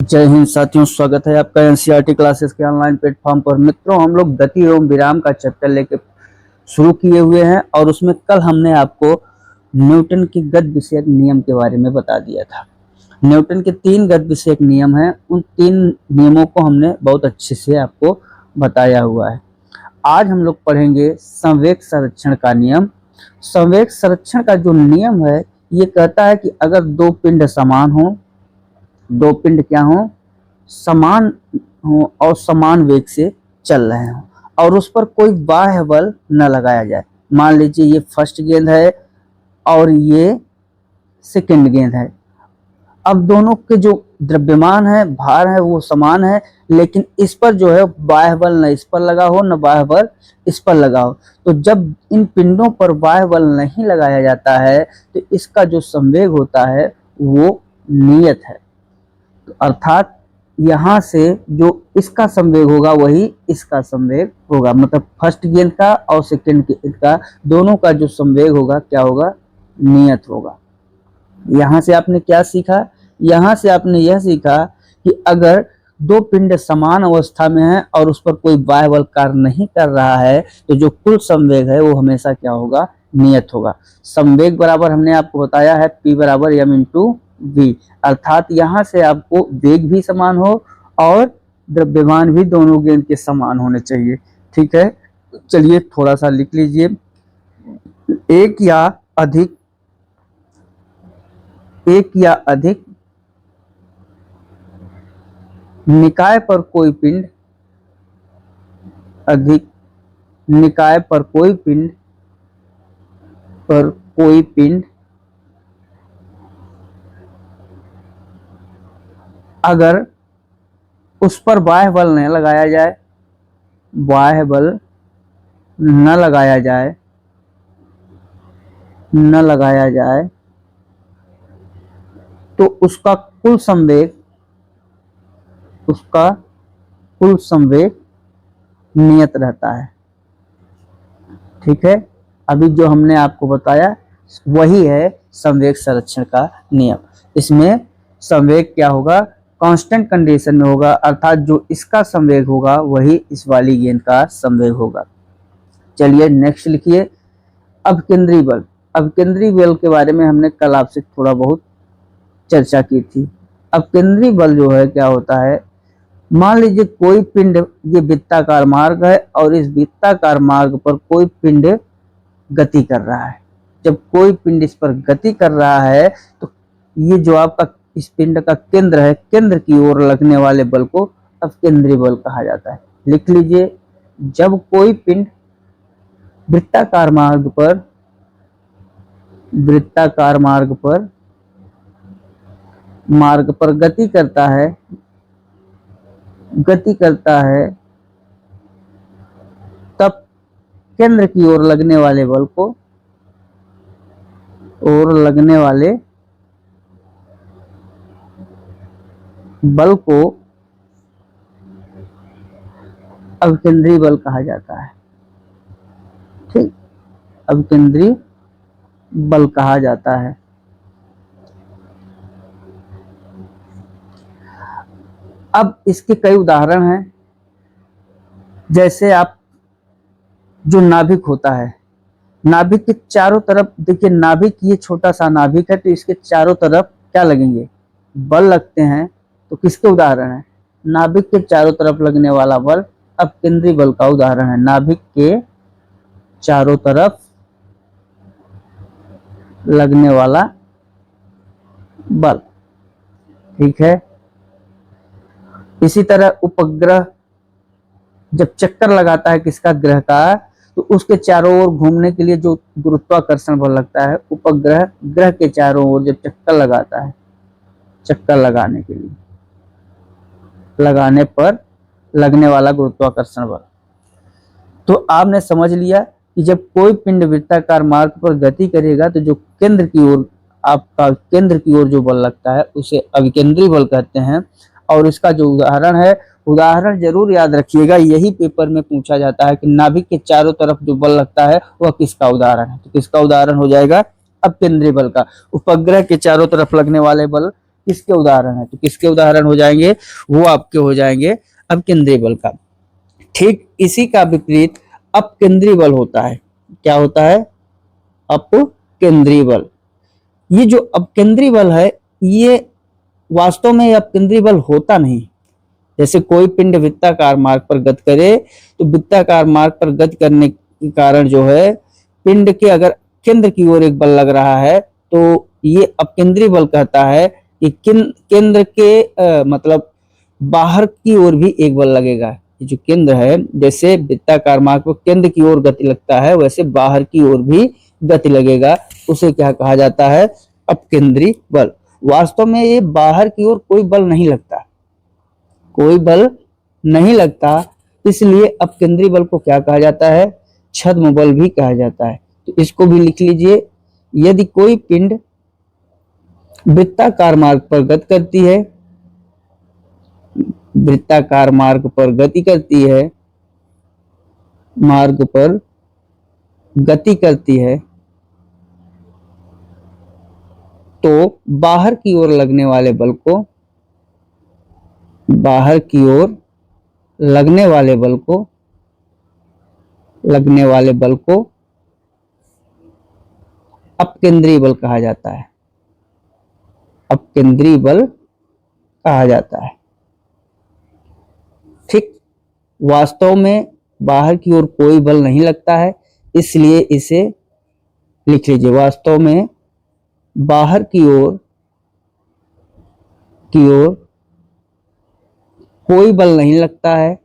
जय हिंद साथियों, स्वागत है आपका एनसीईआरटी क्लासेस के ऑनलाइन प्लेटफॉर्म पर। मित्रों, हम लोग गति एवं विराम का चैप्टर लेके शुरू किए हुए हैं और उसमें कल हमने आपको न्यूटन की गति विषयक नियम के बारे में बता दिया था। न्यूटन के 3 गति विषयक नियम हैं, उन 3 नियमों को हमने बहुत अच्छे से आपको बताया हुआ है। आज हम लोग पढ़ेंगे संवेग संरक्षण का नियम। संवेग संरक्षण का जो नियम है ये कहता है कि अगर 2 पिंड समान हो, 2 पिंड क्या हो, समान हो और समान वेग से चल रहे हो और उस पर कोई बाह्य बल न लगाया जाए। मान लीजिए ये फर्स्ट गेंद है और ये सेकंड गेंद है। अब दोनों के जो द्रव्यमान है, भार है, वो समान है, लेकिन इस पर जो है बाह्य बल न इस पर लगा हो न बाह्य बल इस पर लगा हो। तो जब इन पिंडों पर बाह्य बल नहीं लगाया जाता है तो इसका जो संवेग होता है वो नियत है। तो अर्थात यहाँ से जो इसका संवेग होगा वही इसका संवेग होगा, मतलब फर्स्ट गेंद का और सेकंड गेंद का दोनों का जो संवेग होगा क्या होगा, नियत होगा। यहाँ से आपने क्या सीखा? यहाँ से आपने यह सीखा कि अगर 2 पिंड समान अवस्था में है और उस पर कोई बाह्य बल कार्य नहीं कर रहा है तो जो कुल संवेग है वो हमेशा क्या होगा, नियत होगा। संवेग बराबर हमने आपको बताया है P बराबर m इंटू वी, अर्थात यहाँ से आपको वेग भी समान हो और द्रव्यमान भी दोनों गेंद के समान होने चाहिए। ठीक है, चलिए थोड़ा सा लिख लीजिए। एक या अधिक निकाय पर कोई पिंड, अधिक निकाय पर कोई पिंड अगर उस पर बाह्य बल न लगाया जाए, बाह्य बल न लगाया जाए तो उसका कुल संवेग नियत रहता है। ठीक है, अभी जो हमने आपको बताया वही है संवेग संरक्षण का नियम। इसमें संवेग क्या होगा, कांस्टेंट कंडीशन में होगा, अर्थात जो इसका संवेग होगा वही इस वाली गेंद का संवेग होगा। चलिए नेक्स्ट लिखिए, अपकेंद्री बल। अपकेंद्री बल के बारे में हमने कल आपसे थोड़ा बहुत चर्चा की थी। अपकेंद्री बल जो है क्या होता है, मान लीजिए कोई पिंड, ये वृत्ताकार मार्ग है और इस वृत्ताकार मार्ग पर कोई पिंड गति कर रहा है। जब कोई पिंड इस पर गति कर रहा है तो ये जो आपका इस पिंड का केंद्र है, केंद्र की ओर लगने वाले बल को अपकेंद्री बल कहा जाता है। लिख लीजिए, जब कोई पिंड वृत्ताकार मार्ग पर गति करता है तब केंद्र की ओर लगने वाले बल को अपकेंद्री बल कहा जाता है। ठीक, अपकेंद्री बल कहा जाता है। अब इसके कई उदाहरण हैं, जैसे आप जो नाभिक होता है, नाभिक के चारों तरफ देखिए, नाभिक ये छोटा सा नाभिक है तो इसके चारों तरफ क्या लगेंगे, बल लगते हैं। तो किसके उदाहरण है, नाभिक के चारों तरफ लगने वाला बल अपकेंद्री बल का उदाहरण है। नाभिक के चारों तरफ लगने वाला बल। ठीक है, इसी तरह उपग्रह जब चक्कर लगाता है किसका, ग्रह का, तो उसके चारों ओर घूमने के लिए जो गुरुत्वाकर्षण बल लगता है, उपग्रह ग्रह के चारों ओर जब चक्कर लगाता है, चक्कर लगाने पर लगने वाला गुरुत्वाकर्षण बल। तो आपने समझ लिया कि जब कोई पिंड वृत्ताकार मार्ग पर गति करेगा तो जो केंद्र की ओर जो बल लगता है उसे अभिकेंद्री बल कहते हैं। और इसका जो उदाहरण है, उदाहरण जरूर याद रखिएगा, यही पेपर में पूछा जाता है कि नाभिक के चारों तरफ जो बल लगता है वह किसका उदाहरण है। तो किसका उदाहरण हो जाएगा, अपकेंद्री बल का। उपग्रह के चारों तरफ लगने वाले बल किसके उदाहरण है? तो किसके उदाहरण हो जाएंगे? वो आपके हो जाएंगे अपकेंद्रीय बल का। ठीक इसी का विपरीत अपकेंद्रीय बल होता है। क्या होता है? अपकेंद्रीय बल। ये जो अपकेंद्रीय बल है, ये वास्तव में अपकेंद्रीय बल होता नहीं। जैसे कोई पिंड वृत्ताकार मार्ग पर गति करे, तो वृत्ताकार मार्ग पर गति करने के कारण जो है पिंड के अगर केंद्र की ओर एक बल लग रहा है, तो ये अपकेंद्रीय बल कहता है कि केंद्र के मतलब बाहर की ओर भी एक बल लगेगा। ये जो केंद्र है, जैसे वृत्ताकार मार्ग पर केंद्र की ओर गति लगता है, वैसे बाहर की ओर भी गति लगेगा। उसे क्या कहा जाता है? अपकेंद्रीय बल। वास्तव में ये बाहर की ओर कोई बल नहीं लगता, कोई बल नहीं लगता, इसलिए अपकेंद्रीय बल को क्या कहा जाता है? छद्म बल भी कहा जाता है। तो इसको भी लिख लीजिए। यदि कोई पिंड वृत्ताकार मार्ग पर गति करती है, वृत्ताकार मार्ग पर गति करती है, मार्ग पर गति करती है, तो बाहर की ओर लगने वाले बल को, बाहर की ओर लगने वाले बल को, लगने वाले बल को अपकेंद्रीय बल कहा जाता है। अपकेंद्रीय बल कहा जाता है। ठीक, वास्तव में बाहर की ओर कोई बल नहीं लगता है, इसलिए इसे लिख लीजिए। वास्तव में बाहर की ओर कोई बल नहीं लगता है,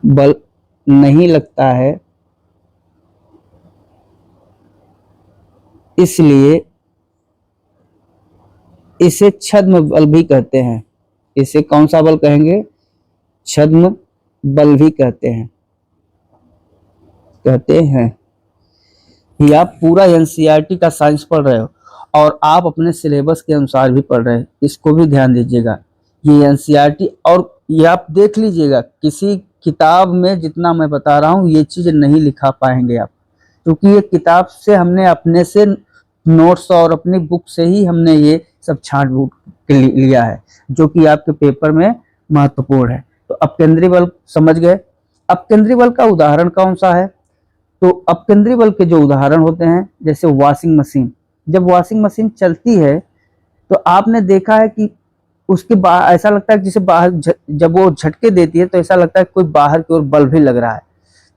बल नहीं लगता है, इसलिए इसे छद्म बल भी कहते हैं। इसे कौन सा बल कहेंगे? छद्म बल भी कहते हैं, ये आप पूरा एनसीईआरटी का साइंस पढ़ रहे हो और आप अपने सिलेबस के अनुसार भी पढ़ रहे हैं, इसको भी ध्यान दीजिएगा। ये एनसीईआरटी, और ये आप देख लीजिएगा, किसी किताब में जितना मैं बता रहा हूँ ये चीज नहीं लिखा पाएंगे आप, क्योंकि ये किताब से हमने अपने से नोट्स और अपनी बुक से ही हमने ये सब छांट बूट लिया है, जो कि आपके पेपर में महत्वपूर्ण है। तो अपकेंद्रीय बल समझ गए। अपकेंद्रीय बल का उदाहरण कौन सा है? तो अपकेंद्रीय बल के जो उदाहरण होते हैं, जैसे वॉशिंग मशीन। जब वॉशिंग मशीन चलती है तो आपने देखा है कि उसके बाहर ऐसा लगता है जैसे बाहर जब वो झटके देती है तो ऐसा लगता है कोई बाहर की ओर बल भी लग रहा है।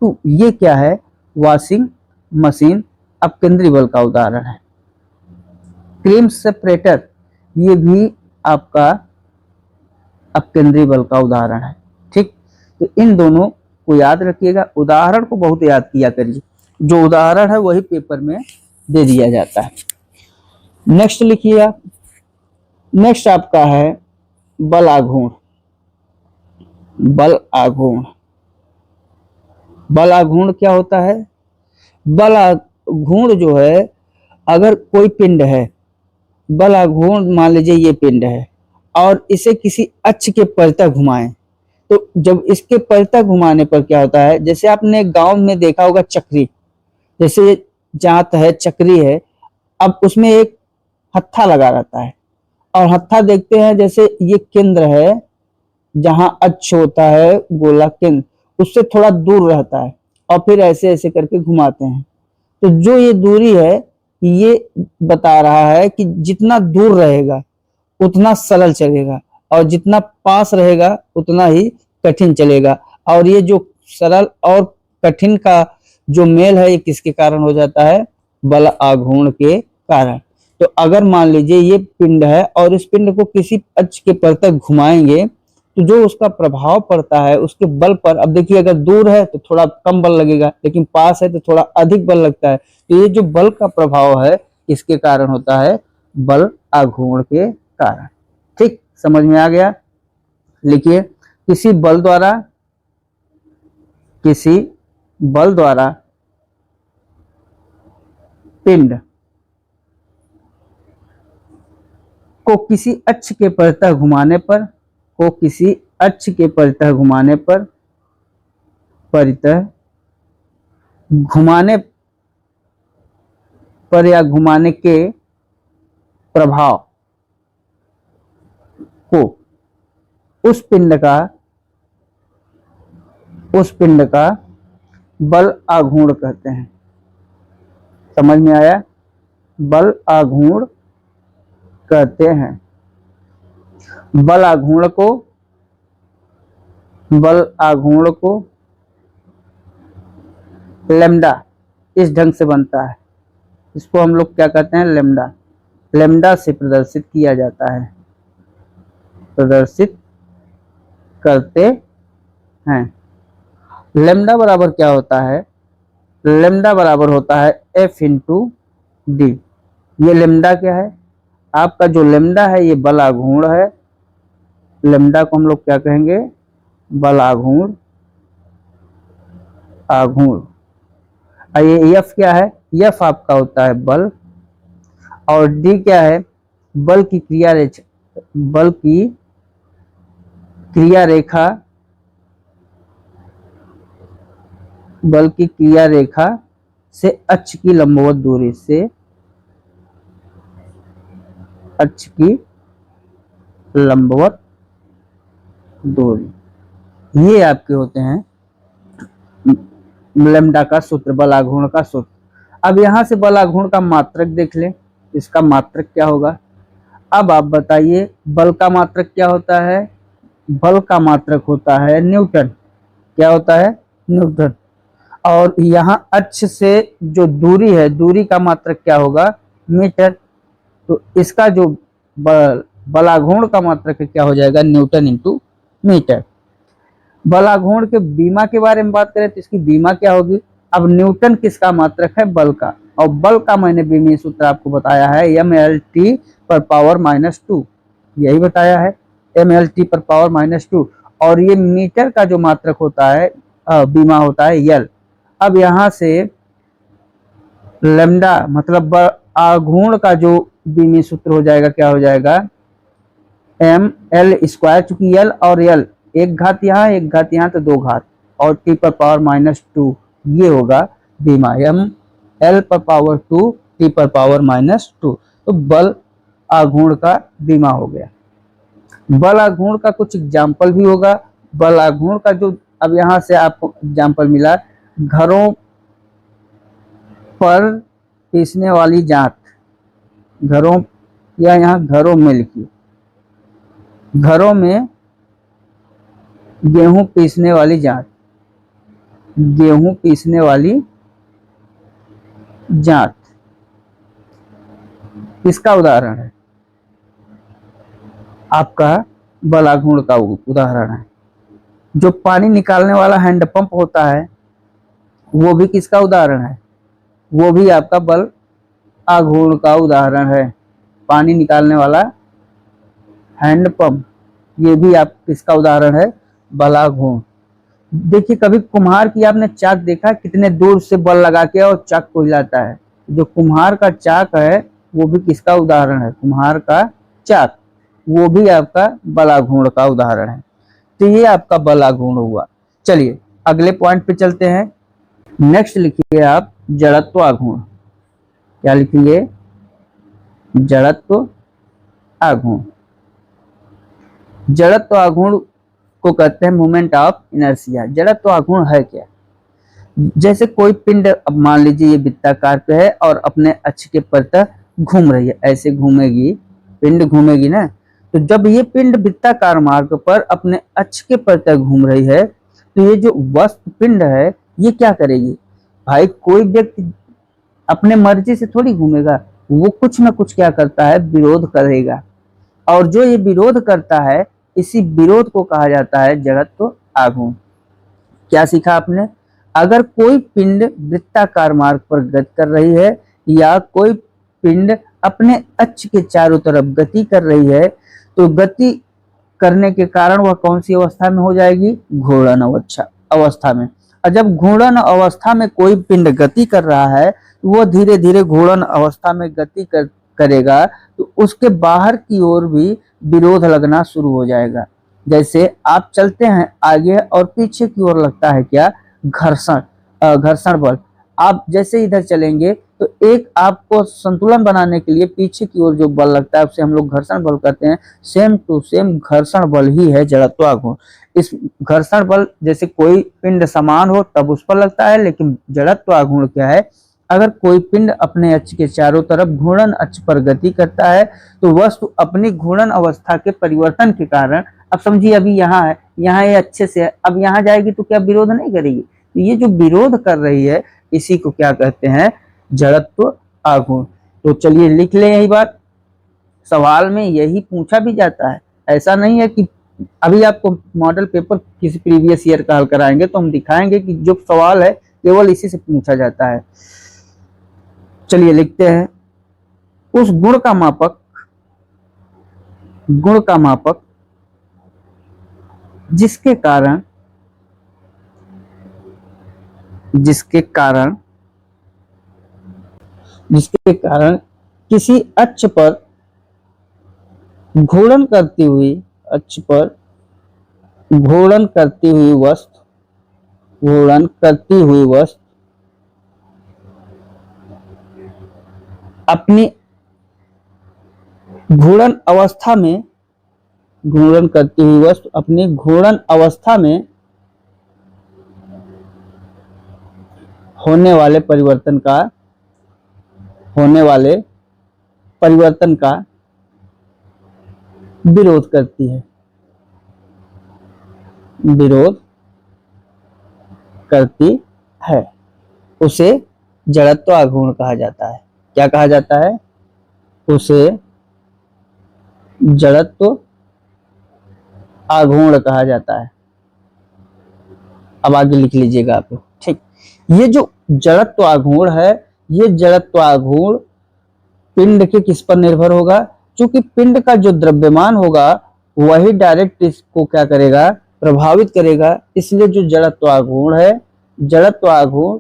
तो ये क्या है? वॉशिंग मशीन अपकेंद्रीय बल का उदाहरण है। क्रीम सेपरेटर, ये भी आपका अपकेंद्रीय बल का उदाहरण है। ठीक, तो इन दोनों को याद रखिएगा, उदाहरण को बहुत याद किया करिए, जो उदाहरण है वही पेपर में दे दिया जाता है। नेक्स्ट लिखिएगा। नेक्स्ट आपका है बल आघूर्ण। बल आघूर्ण, बल आघूर्ण क्या होता है? बल आघूर्ण जो है, अगर कोई पिंड है, बल आघूर्ण मान लीजिए ये पिंड है और इसे किसी अक्ष के परितः घुमाएं, तो जब इसके परितः घुमाने पर क्या होता है? जैसे आपने गांव में देखा होगा चक्री, जैसे जांत है, चक्री है, अब उसमें एक हत्था लगा रहता है और हत्था देखते हैं जैसे ये केंद्र है, जहां अक्ष होता है गोला केंद्र, उससे थोड़ा दूर रहता है और फिर ऐसे ऐसे करके घुमाते हैं। तो जो ये दूरी है, ये बता रहा है कि जितना दूर रहेगा उतना सरल चलेगा और जितना पास रहेगा उतना ही कठिन चलेगा। और ये जो सरल और कठिन का जो मेल है, ये किसके कारण हो जाता है? बल आघूर्ण के कारण। तो अगर मान लीजिए ये पिंड है और इस पिंड को किसी अक्ष के पर तक घुमाएंगे, तो जो उसका प्रभाव पड़ता है उसके बल पर, अब देखिए अगर दूर है तो थोड़ा कम बल लगेगा, लेकिन पास है तो थोड़ा अधिक बल लगता है। तो ये जो बल का प्रभाव है इसके कारण होता है बल आघूर्ण के कारण। ठीक, समझ में आ गया? लिखिए, किसी बल द्वारा पिंड को किसी अक्ष के परितः घुमाने पर, को किसी अक्ष के परितः घुमाने पर, परितः घुमाने पर या घुमाने के प्रभाव, को उस पिंड का बल आघूर्ण कहते हैं। समझ में आया? बल आघूर्ण कहते हैं। बल आघूर्ण को लैम्डा इस ढंग से बनता है। इसको हम लोग क्या कहते हैं? लैम्डा। लैम्डा से प्रदर्शित किया जाता है, प्रदर्शित करते हैं। लैम्डा बराबर क्या होता है? लैम्डा बराबर होता है F इंटू डी। ये लैम्डा क्या है? आपका जो लैम्डा है ये बल आघूर्ण है। लैम्डा को हम लोग क्या कहेंगे? बल आघूर्ण। ये F क्या है? F आपका होता है बल, और D क्या है? बल की क्रिया रेखा से अक्ष की लंबवत दूरी से अक्ष की लंबवत दूरी, ये आपके होते हैं लैम्डा का सूत्र, बल आघूर्ण का सूत्र। अब यहां से बल आघूर्ण का मात्रक देख लें, इसका मात्रक क्या होगा? अब आप बताइए बल का मात्रक क्या होता है? बल का मात्रक होता है न्यूटन। क्या होता है? न्यूटन। और यहाँ अक्ष से जो दूरी है, दूरी का मात्रक क्या होगा? मीटर। तो इसका जो बल आघूर्ण का मात्रक क्या हो जाएगा? Newton into metre. बल आघूर्ण के बीमा के बारे में बात करें तो इसकी बीमा क्या होगी? अब न्यूटन किसका मात्रक है? बल का। और बल का मैंने बीमीय सूत्र आपको बताया है mLT पर पावर -2, यही बताया है mLT पर पावर -2। और ये मीटर का जो मात्रक होता है, बीमा होता है L। अब यहां से लैम्डा मतलब आघूर्ण का जो बीमीय सूत्र हो जाएगा, क्या हो जाएगा? mL², चूंकि L और L एक घात यहाँ एक घात यहाँ तो 2 घात, और T पर पावर -2, ये होगा बीमा। mL पर पावर 2 T पर पावर -2। तो बल आघूर्ण का बीमा हो गया। बल आघूर्ण का कुछ एग्जाम्पल भी होगा। बल आघूर्ण का जो अब यहां से आपको एग्जाम्पल मिला, घरों पर पीसने वाली जांत, घरों या यहाँ घरों में लिखिए, घरों में गेहूं पीसने वाली जांत, गेहूं पीसने वाली जांत इसका उदाहरण है, आपका बल आघूर्ण का उदाहरण है। जो पानी निकालने वाला हैंडपंप होता है वो भी किसका उदाहरण है? वो भी आपका बल आघूर्ण का उदाहरण है। पानी निकालने वाला हैंडपंप, ये भी आप किसका उदाहरण है? बल आघूर्ण। देखिए कभी कुम्हार की आपने चाक देखा, कितने दूर से बल लगा के और चाक को हिलाता है। जो कुम्हार का चाक है वो भी किसका उदाहरण है? कुम्हार का चाक, वो भी आपका बल आघूर्ण का उदाहरण है। तो ये आपका बल आघूर्ण हुआ। चलिए अगले पॉइंट पे चलते हैं। नेक्स्ट लिखिए आप जड़त्व आघूर्ण। क्या लिखेंगे? जड़त्व आघूर्ण। जड़त्व आघूर्ण को कहते हैं मोमेंट ऑफ इनर्शिया। जड़त्व आघूर्ण है क्या? जैसे कोई पिंड, अब मान लीजिए ये वृत्ताकार पे है और अपने अक्ष के परतः घूम रही है, ऐसे घूमेगी, पिंड घूमेगी ना। तो जब ये पिंड वृत्ताकार मार्ग पर अपने अक्ष के परतः घूम रही है तो ये जो वस्तु पिंड है ये क्या करेगी? भाई कोई व्यक्ति अपने मर्जी से थोड़ी घूमेगा, वो कुछ ना कुछ क्या करता है? विरोध करेगा। और जो ये विरोध करता है, इसी विरोध को कहा जाता है जड़त्व आघूर्ण। क्या सीखा आपने? अगर कोई पिंड वृत्ताकार मार्ग पर गति कर रही है या कोई पिंड अपने अक्ष के चारों तरफ गति कर रही है, तो गति करने के कारण वह कौन सी अवस्था में हो जाएगी? घूर्णन अवस्था में। और जब घूर्णन अवस्था में कोई पिंड गति कर रहा है, वो धीरे धीरे घूर्णन अवस्था में गति करेगा, तो उसके बाहर की ओर भी विरोध लगना शुरू हो जाएगा। जैसे आप चलते हैं आगे और पीछे की ओर लगता है क्या? घर्षण बल। आप जैसे इधर चलेंगे तो एक आपको संतुलन बनाने के लिए पीछे की ओर जो बल लगता है उसे हम लोग घर्षण बल कहते हैं। सेम टू सेम घर्षण बल ही है जड़त्वाघूर्ण। इस घर्षण बल जैसे कोई पिंड समान हो तब उस पर लगता है, लेकिन जड़त्वाघूर्ण क्या है, अगर कोई पिंड अपने अक्ष के चारों तरफ घूर्णन अक्ष पर गति करता है तो वस्तु अपनी घूर्णन अवस्था के परिवर्तन के कारण, अब समझिए अभी यहाँ है, यहाँ ये अच्छे से है, अब यहाँ जाएगी तो क्या विरोध नहीं करेगी, तो ये जो विरोध कर रही है इसी को क्या कहते हैं, जड़त्व आघूर्ण। तो चलिए लिख लें यही बात, सवाल में यही पूछा भी जाता है। ऐसा नहीं है कि अभी आपको मॉडल पेपर किसी प्रीवियस ईयर का हल कराएंगे तो हम दिखाएंगे कि जो सवाल है केवल इसी से पूछा जाता है। चलिए लिखते हैं, उस गुण का मापक जिसके कारण किसी अक्ष पर घूर्णन करती हुई वस्तु अपनी घूर्णन अवस्था में होने वाले परिवर्तन का विरोध करती है उसे जड़त्व आघूर्ण कहा जाता है। क्या कहा जाता है, उसे जड़त्व आघूर्ण कहा जाता है। अब आगे लिख लीजिएगा आप लोग, ठीक। ये जो जड़त्व आघूर्ण है, ये जड़त्व आघूर्ण पिंड के किस पर निर्भर होगा, क्योंकि पिंड का जो द्रव्यमान होगा वही डायरेक्ट इसको क्या करेगा, प्रभावित करेगा। इसलिए जो जड़त्व आघूर्ण है, जड़त्व आघूर्ण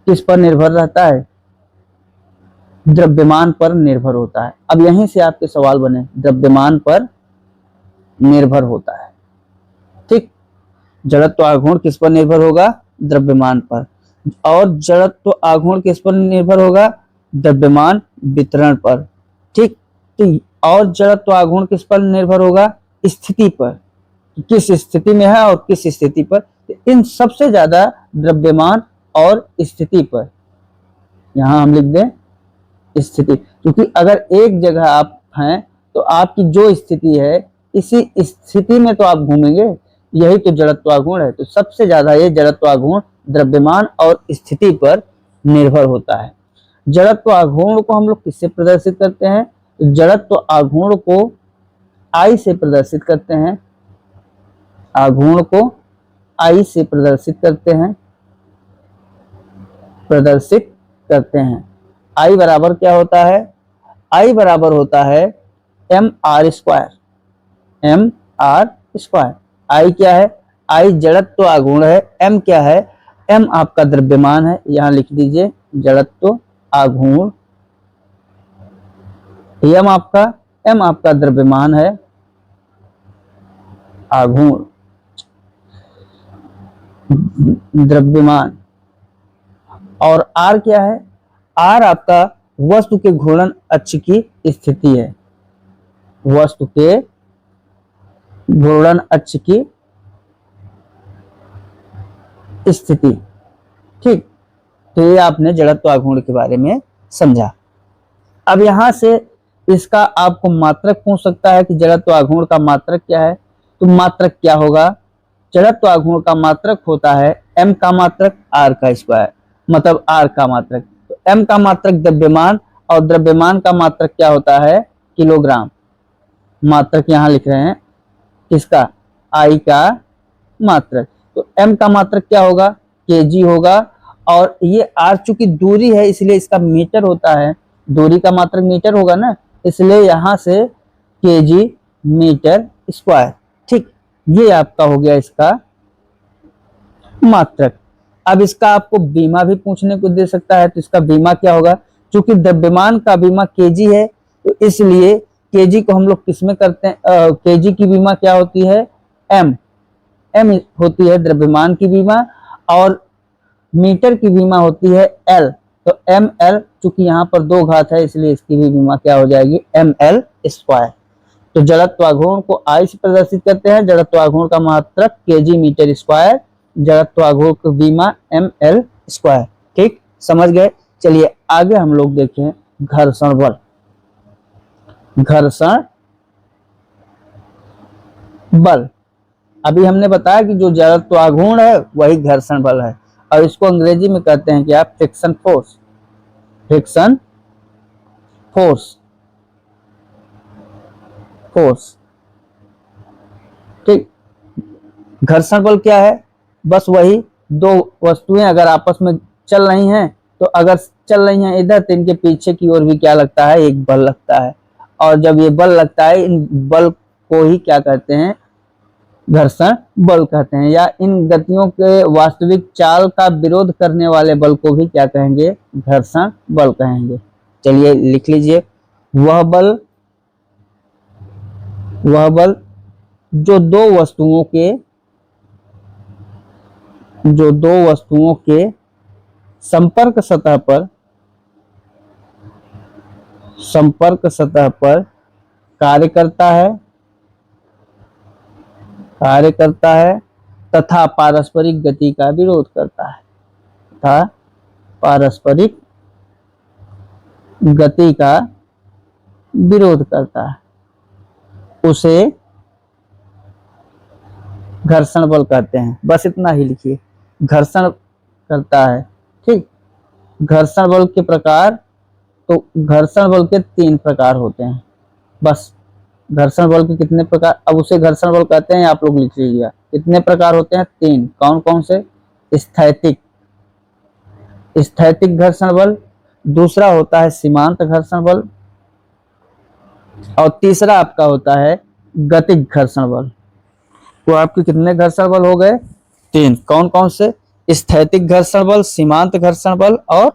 किस पर निर्भर रहता है, द्रव्यमान पर निर्भर होता है। अब यहीं से आपके सवाल बने, द्रव्यमान पर निर्भर होता है, ठीक। जड़त्व आघूर्ण किस पर निर्भर होगा, द्रव्यमान पर। और जड़त्व आघूर्ण किस पर निर्भर होगा, द्रव्यमान वितरण पर, ठीक। तो और जड़त्व आघूर्ण किस पर निर्भर होगा, स्थिति पर, किस स्थिति में है और किस स्थिति पर। तो इन सबसे ज्यादा द्रव्यमान और स्थिति पर, यहां हम लिख दें स्थिति, क्योंकि अगर एक जगह आप हैं तो आपकी जो स्थिति है इसी स्थिति में तो आप घूमेंगे, यही तो जड़त्वाघूर्ण है। तो सबसे ज्यादा ये जड़त्वाघूर्ण द्रव्यमान और स्थिति पर निर्भर होता है। जड़त्वाघूर्ण को हम लोग किससे प्रदर्शित करते हैं, तो जड़त्वाघूर्ण को I से प्रदर्शित करते हैं, आघूर्ण को I से प्रदर्शित करते हैं। I बराबर क्या होता है, I बराबर होता है mr स्क्वायर। I क्या है, I जड़त्व आघूर्ण है, m क्या है, m आपका द्रव्यमान है, यहां लिख दीजिए जड़त्व आघूर्ण, m आपका द्रव्यमान है, आघूर्ण द्रव्यमान, और r क्या है, r आपका वस्तु के घूर्णन अक्ष की स्थिति है, वस्तु के घूर्णन अक्ष की स्थिति, ठीक। तो ये आपने जड़त्व आघूर्ण के बारे में समझा। अब यहां से इसका आपको मात्रक पूछ सकता है कि जड़त्व आघूर्ण का मात्रक क्या है, तो मात्रक क्या होगा, जड़त्व आघूर्ण का मात्रक होता है m का मात्रक r का स्क्वायर, मतलब r का मात्रक। तो m का मात्रक द्रव्यमान और द्रव्यमान का मात्रक क्या होता है, किलोग्राम। मात्रक यहां लिख रहे हैं किसका, I का मात्रक। तो m का मात्रक क्या होगा, kg होगा, और ये r चूंकि दूरी है इसलिए इसका मीटर होता है, दूरी का मात्रक मीटर होगा ना, इसलिए यहां से kg मीटर स्क्वायर, ठीक। ये आपका हो गया इसका मात्रक। अब इसका आपको बीमा भी पूछने को दे सकता है, तो इसका बीमा क्या होगा, चूंकि द्रव्यमान का बीमा kg है तो इसलिए kg को हम लोग किसमें करते हैं, kg की बीमा क्या होती है, m होती है द्रव्यमान की बीमा, और मीटर की बीमा होती है L, तो ml, चूंकि यहाँ पर 2 घात है इसलिए इसकी भी विमा क्या हो जाएगी, ml स्क्वायर। तो जड़त्वाघूर्ण को I से प्रदर्शित करते हैं, जड़त्वाघूर्ण का मात्रक kg मीटर स्क्वायर, जड़त्वाघूर्ण की विमा ml स्क्वायर। ठीक, समझ गए। चलिए आगे हम लोग देखें घर्षण बल। घर्षण बल, अभी हमने बताया कि जो जड़त्वाघूर्ण है वही घर्षण बल है, और इसको अंग्रेजी में कहते हैं क्या, friction force. Friction force, force. ठीक, घर्षण बल क्या है, बस वही 2 वस्तुएं अगर आपस में चल रही हैं, तो अगर चल रही हैं इधर तो इनके पीछे की ओर भी क्या लगता है, एक बल लगता है, और जब ये बल लगता है इन बल को ही क्या कहते हैं, घर्षण बल कहते हैं, या इन गतियों के वास्तविक चाल का विरोध करने वाले बल को भी क्या कहेंगे, घर्षण बल कहेंगे। चलिए लिख लीजिए, वह बल जो दो वस्तुओं के संपर्क सतह पर कार्य करता है तथा पारस्परिक गति का विरोध करता है, तथा पारस्परिक गति का विरोध करता है, उसे घर्षण बल कहते हैं। बस इतना ही लिखिए, घर्षण करता है। ठीक, घर्षण बल के प्रकार, तो घर्षण बल के 3 प्रकार होते हैं। बस घर्षण बल के कितने प्रकार, अब उसे घर्षण बल कहते हैं, आप लोग लिख लीजिएगा। कितने प्रकार होते हैं, 3। कौन कौन से, स्थैतिक घर्षण बल, दूसरा होता है सीमांत घर्षण बल, और तीसरा आपका होता है गतिक घर्षण बल। तो आपके कितने घर्षण बल हो गए, 3। कौन कौन से, स्थैतिक घर्षण बल, सीमांत घर्षण बल और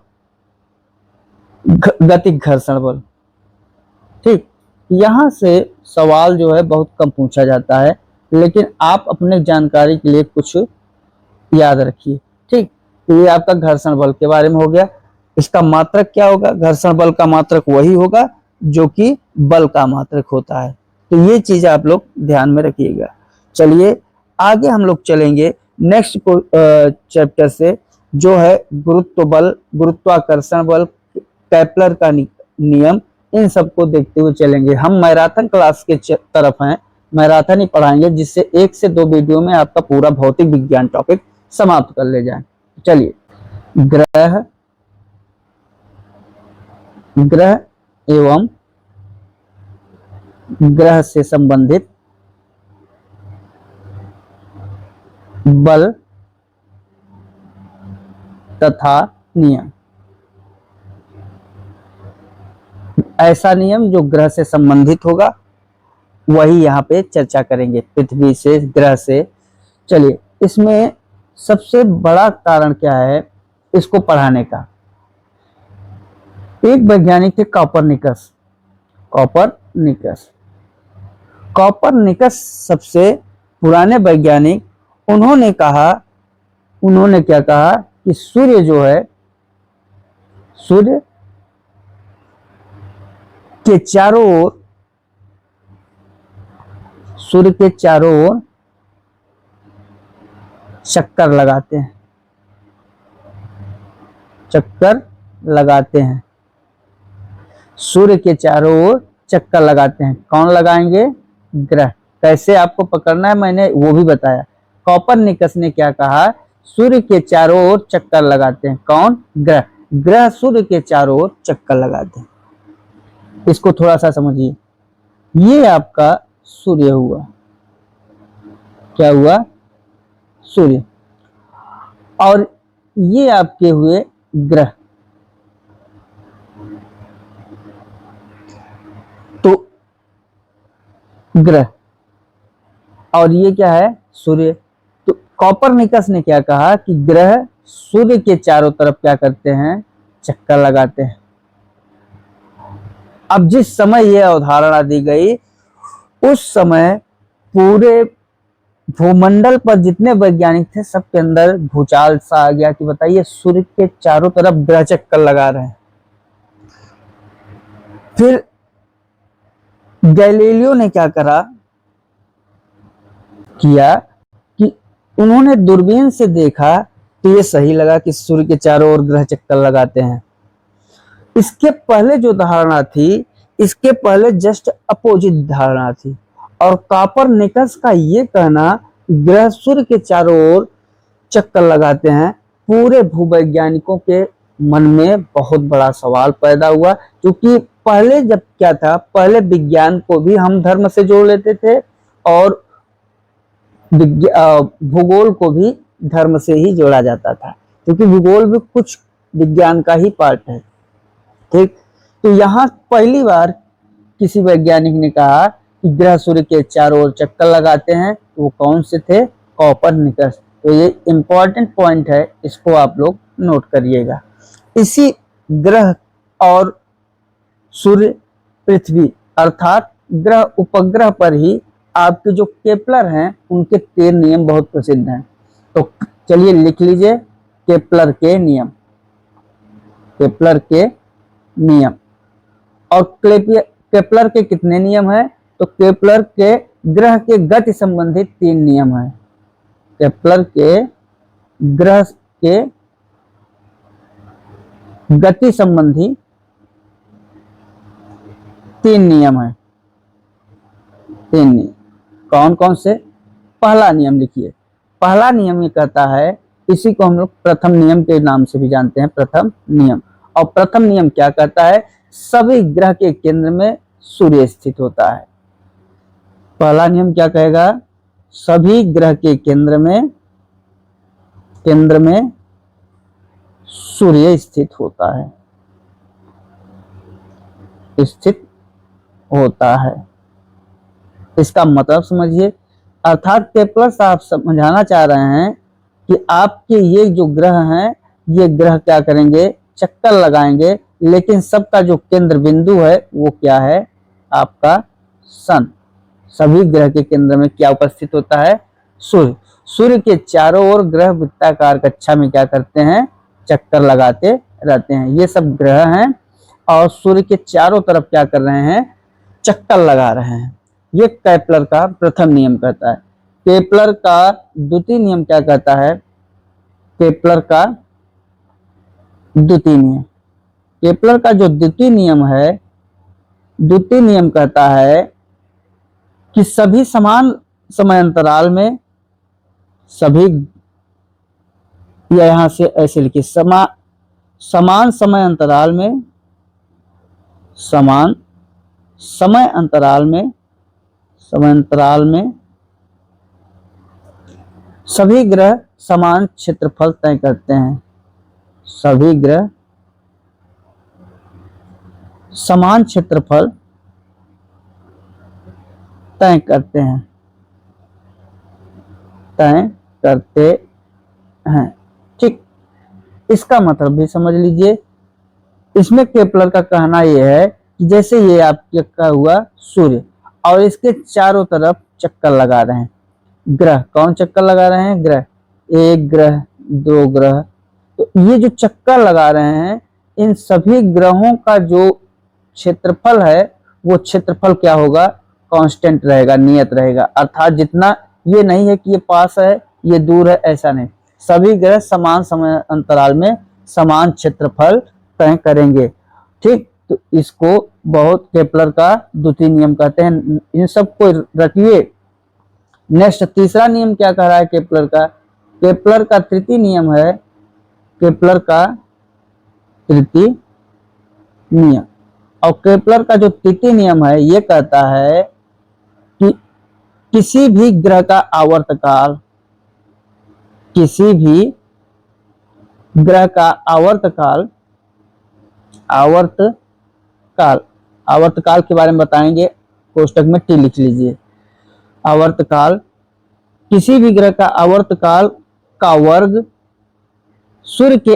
गतिक घर्षण बल। ठीक, यहां से सवाल जो है बहुत कम पूछा जाता है, लेकिन आप अपने जानकारी के लिए कुछ याद रखिए। ठीक, तो ये आपका घर्षण बल के बारे में हो गया। इसका मात्रक क्या होगा, घर्षण बल का मात्रक वही होगा जो कि बल का मात्रक होता है। तो ये चीज आप लोग ध्यान में रखिएगा। चलिए आगे हम लोग चलेंगे नेक्स्ट चैप्टर से, जो है गुरुत्व बल, गुरुत्वाकर्षण बल, केपलर का नियम, इन सबको देखते हुए चलेंगे। हम मैराथन क्लास के तरफ हैं, मैराथन ही पढ़ाएंगे, जिससे 1 से 2 वीडियो में आपका पूरा भौतिक विज्ञान टॉपिक समाप्त कर ले जाए। चलिए, ग्रह एवं ग्रह से संबंधित बल तथा नियम। ऐसा नियम जो ग्रह से संबंधित होगा वही यहाँ पे चर्चा करेंगे, पृथ्वी से, ग्रह से। चलिए, इसमें सबसे बड़ा कारण क्या है इसको पढ़ाने का, एक वैज्ञानिक थे कॉपरनिकस सबसे पुराने वैज्ञानिक। उन्होंने क्या कहा कि सूर्य जो है, सूर्य के चारों ओर चक्कर लगाते हैं, सूर्य के चारों ओर चक्कर लगाते हैं। कौन लगाएंगे, ग्रह। कैसे आपको पकड़ना है मैंने वो भी बताया। कॉपरनिकस ने क्या कहा, सूर्य के चारों ओर चक्कर लगाते हैं। कौन, ग्रह। ग्रह सूर्य के चारों ओर चक्कर लगाते हैं। इसको थोड़ा सा समझिए, ये आपका सूर्य हुआ, क्या हुआ, सूर्य, और ये आपके हुए ग्रह। तो ग्रह और ये क्या है, सूर्य। तो कॉपरनिकस ने क्या कहा कि ग्रह सूर्य के चारों तरफ क्या करते हैं, चक्कर लगाते हैं। अब जिस समय यह अवधारणा दी गई, उस समय पूरे भूमंडल पर जितने वैज्ञानिक थे सबके अंदर भूचाल सा आ गया कि बताइए सूर्य के चारों तरफ ग्रह चक्कर लगा रहे हैं। फिर गैलीलियो ने क्या किया कि उन्होंने दूरबीन से देखा तो ये सही लगा कि सूर्य के चारों ओर ग्रह चक्कर लगाते हैं। इसके पहले जो धारणा थी, इसके पहले जस्ट अपोजिट धारणा थी। और कॉपरनिकस का ये कहना ग्रह सूर्य के चारों ओर चक्कर लगाते हैं, पूरे भूवैज्ञानिकों के मन में बहुत बड़ा सवाल पैदा हुआ। क्योंकि पहले जब क्या था, पहले विज्ञान को भी हम धर्म से जोड़ लेते थे और भूगोल को भी धर्म से ही जोड़ा जाता था, क्योंकि भूगोल भी कुछ विज्ञान का ही पार्ट है। ठीक, तो यहाँ पहली बार किसी वैज्ञानिक ने कहा कि ग्रह सूर्य के चारों ओर चक्कर लगाते हैं। वो कौन से थे? कॉपरनिकस। तो ये इंपॉर्टेंट पॉइंट है, इसको आप लोग नोट करिएगा। इसी ग्रह और सूर्य, पृथ्वी अर्थात ग्रह उपग्रह पर ही आपके जो केपलर हैं उनके 13 नियम बहुत प्रसिद्ध हैं। तो चलिए लिख लीजिए केपलर के नियम। केपलर के नियम। और केपलर के कितने नियम हैं? तो केपलर के ग्रह के गति संबंधित 3 नियम हैं। केपलर के ग्रह के गति संबंधी 3 नियम हैं। 3 नियम कौन कौन से? पहला नियम लिखिए। पहला नियम ये कहता है, इसी को हम लोग प्रथम नियम के नाम से भी जानते हैं, प्रथम नियम। और प्रथम नियम क्या कहता है? सभी ग्रह के केंद्र में सूर्य स्थित होता है। पहला नियम क्या कहेगा? सभी ग्रह के केंद्र में सूर्य स्थित होता है, स्थित होता है। इसका मतलब समझिए, अर्थात केपलर साहब समझाना चाह रहे हैं कि आपके ये जो ग्रह हैं, ये ग्रह क्या करेंगे? चक्कर लगाएंगे, लेकिन सबका जो केंद्र बिंदु है वो क्या है? आपका सन। सभी ग्रह के केंद्र में क्या उपस्थित होता है? सूर्य। सूर्य के चारों ओर ग्रह वृत्ताकार कक्षा में क्या करते हैं? चक्कर लगाते रहते हैं। ये सब ग्रह हैं और सूर्य के चारों तरफ क्या कर रहे हैं? चक्कर लगा रहे हैं। ये केपलर का प्रथम नियम कहता है। केपलर का द्वितीय नियम क्या कहता है? केपलर का द्वितीय नियम, केपलर का जो द्वितीय नियम है, द्वितीय नियम कहता है कि सभी समान समय अंतराल में, सभी, या यहां से ऐसे लिखिए, समान समय अंतराल में, समान समय अंतराल में सभी ग्रह समान क्षेत्रफल तय करते हैं। सभी ग्रह समान क्षेत्रफल तय करते हैं, ठीक। इसका मतलब भी समझ लीजिए। इसमें केपलर का कहना यह है कि जैसे ये आपका हुआ सूर्य और इसके चारों तरफ चक्कर लगा रहे हैं ग्रह। कौन चक्कर लगा रहे हैं? ग्रह। एक ग्रह, 2 ग्रह। तो ये जो चक्कर लगा रहे हैं, इन सभी ग्रहों का जो क्षेत्रफल है वो क्षेत्रफल क्या होगा? कांस्टेंट रहेगा, नियत रहेगा। अर्थात जितना, ये नहीं है कि ये पास है ये दूर है, ऐसा नहीं। सभी ग्रह समान समय अंतराल में समान क्षेत्रफल तय करेंगे, ठीक। तो इसको बहुत केपलर का द्वितीय नियम कहते हैं। इन सबको रखिए। नेक्स्ट तीसरा नियम क्या कह रहा है केपलर का? केपलर का तृतीय नियम है, केपलर का तृतीय नियम। और केपलर का जो तृतीय नियम है ये कहता है कि किसी भी ग्रह का आवर्तकाल, किसी भी ग्रह का आवर्तकाल के बारे में बताएंगे, कोष्टक में टी लिख लीजिए। आवर्तकाल, किसी भी ग्रह का आवर्तकाल का वर्ग सूर्य के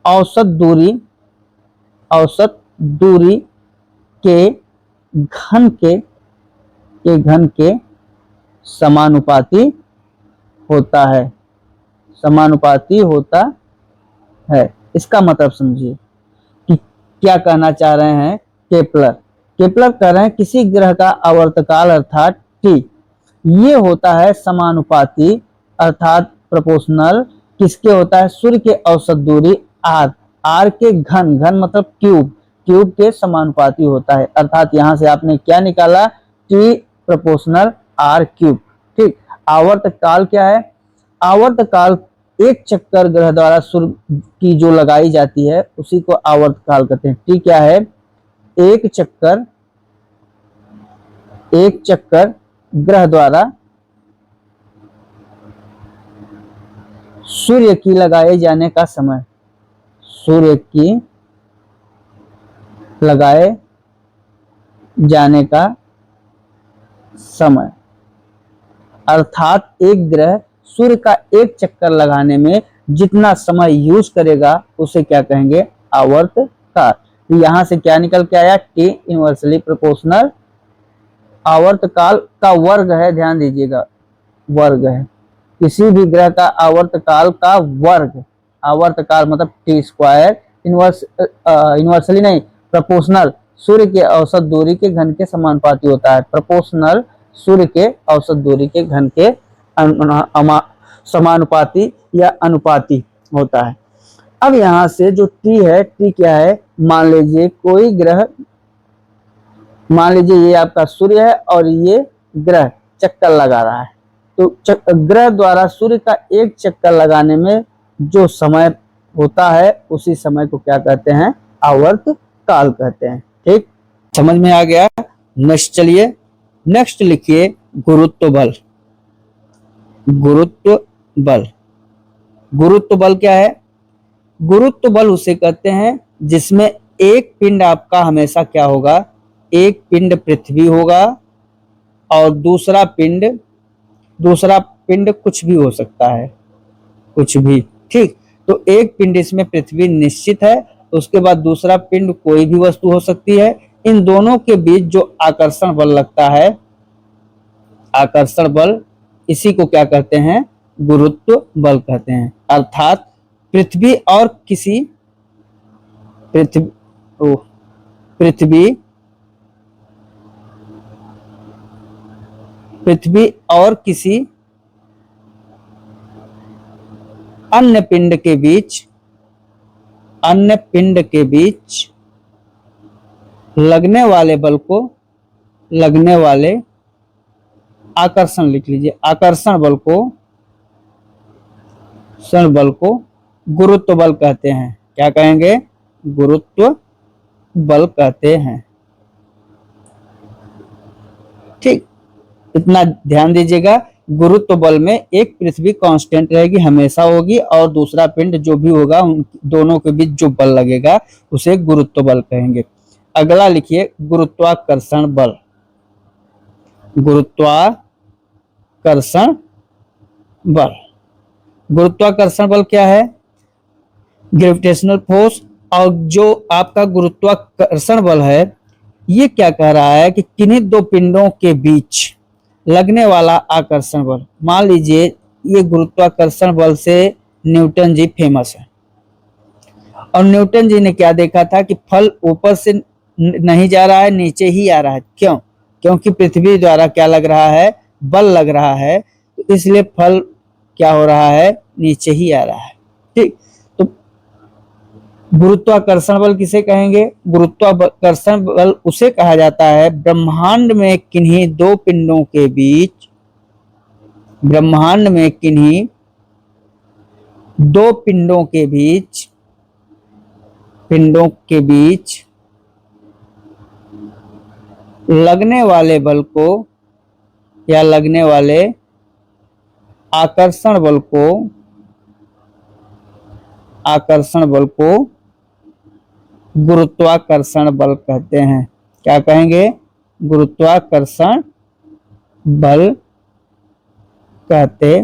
औसत दूरी के घन के के घन के समानुपाती होता है, समानुपाती होता है। इसका मतलब समझिए कि क्या कहना चाह रहे हैं केपलर। केपलर कह रहे हैं किसी ग्रह का आवर्तकाल अर्थात टी ये होता है समानुपाती अर्थात प्रोपोर्शनल किसके होता है, सूर्य के औसत दूरी आर, आर के घन, घन मतलब क्यूब, क्यूब के समानुपाती होता है। अर्थात यहां से आपने क्या निकाला, टी प्रोपोर्शनल आर क्यूब। ठीक, आवर्तकाल क्या है, आवर्तकाल एक चक्कर ग्रह द्वारा सूर्य की जो लगाई जाती है उसी को आवर्तकाल कहते हैं। टी क्या है, एक चक्कर, एक चक्कर ग्रह द्वारा सूर्य की लगाए जाने का समय, सूर्य की लगाए जाने का समय। अर्थात एक ग्रह सूर्य का एक चक्कर लगाने में जितना समय यूज करेगा उसे क्या कहेंगे, आवर्तकाल। तो यहां से क्या निकल के आया, टी इनवर्सली प्रोपोर्शनल, आवर्तकाल का वर्ग है, ध्यान दीजिएगा वर्ग है, किसी भी ग्रह का आवर्तकाल का वर्ग, आवर्तकाल मतलब टी स्क्वायर, इनवर्सली नहीं प्रोपोर्शनल सूर्य के औसत दूरी के घन के समानुपाती होता है। प्रोपोर्शनल सूर्य के औसत दूरी के घन के समानुपाती या अनुपाती होता है। अब यहां से जो टी है, टी क्या है, मान लीजिए कोई ग्रह, मान लीजिए ये आपका सूर्य है और ये ग्रह चक्कर लगा रहा है, तो ग्रह द्वारा सूर्य का एक चक्कर लगाने में जो समय होता है उसी समय को क्या कहते हैं, आवर्तकाल कहते हैं। ठीक, समझ में आ गया। नेक्स्ट चलिए, नेक्स्ट लिखिए गुरुत्व बल। गुरुत्व बल, गुरुत्व बल क्या है, गुरुत्व बल उसे कहते हैं जिसमें एक पिंड आपका हमेशा क्या होगा, एक पिंड पृथ्वी होगा और दूसरा पिंड कुछ भी हो सकता है, कुछ भी। ठीक, तो एक पिंड इसमें पृथ्वी निश्चित है, उसके बाद दूसरा पिंड कोई भी वस्तु हो सकती है। इन दोनों के बीच जो आकर्षण बल लगता है, आकर्षण बल, इसी को क्या कहते हैं, गुरुत्व बल कहते हैं। अर्थात पृथ्वी और किसी पृथ्वी और किसी अन्य पिंड के बीच, अन्य पिंड के बीच लगने वाले बल को, लगने वाले आकर्षण लिख लीजिए, आकर्षण बल को गुरुत्व बल कहते हैं। क्या कहेंगे, गुरुत्व बल कहते हैं। ठीक, इतना ध्यान दीजिएगा। गुरुत्व बल में एक पृथ्वी कांस्टेंट रहेगी, हमेशा होगी, और दूसरा पिंड जो भी होगा उन दोनों के बीच जो बल लगेगा उसे गुरुत्व बल कहेंगे। अगला लिखिए गुरुत्वाकर्षण बल। गुरुत्वाकर्षण बल, गुरुत्वाकर्षण बल क्या है, ग्रेविटेशनल फोर्स। और जो आपका गुरुत्वाकर्षण बल है ये क्या कह रहा है कि किन्हीं दो पिंडों के बीच लगने वाला आकर्षण बल। मान लीजिए ये गुरुत्वाकर्षण बल से न्यूटन जी फेमस है, और न्यूटन जी ने क्या देखा था कि फल ऊपर से नहीं जा रहा है, नीचे ही आ रहा है। क्यों, क्योंकि पृथ्वी द्वारा क्या लग रहा है, बल लग रहा है, तो इसलिए फल क्या हो रहा है, नीचे ही आ रहा है। ठीक, तो गुरुत्वाकर्षण बल किसे कहेंगे, गुरुत्वाकर्षण बल उसे कहा जाता है ब्रह्मांड में किन्हीं दो पिंडों के बीच, ब्रह्मांड में किन्हीं दो पिंडों के बीच, पिंडों के बीच लगने वाले बल को या लगने वाले आकर्षण बल को, आकर्षण बल को गुरुत्वाकर्षण बल कहते हैं। क्या कहेंगे, गुरुत्वाकर्षण बल कहते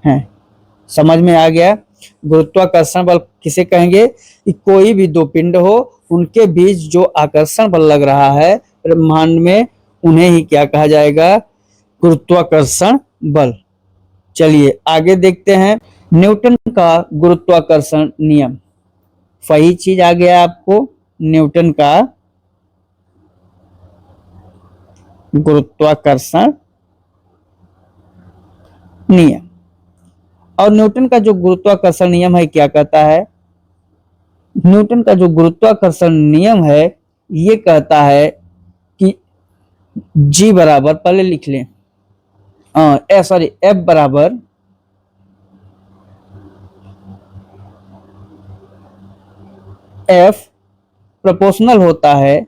हैं। समझ में आ गया। गुरुत्वाकर्षण बल किसे कहेंगे कि कोई भी दो पिंड हो उनके बीच जो आकर्षण बल लग रहा है ब्रह्मांड में, उन्हें ही क्या कहा जाएगा, गुरुत्वाकर्षण बल। चलिए आगे देखते हैं न्यूटन का गुरुत्वाकर्षण नियम। वही चीज आ गया आपको, न्यूटन का गुरुत्वाकर्षण नियम। और न्यूटन का जो गुरुत्वाकर्षण नियम है क्या कहता है, न्यूटन का जो गुरुत्वाकर्षण नियम है ये कहता है कि जी बराबर, पहले लिख लें, एफ बराबर एफ प्रोपोर्शनल होता है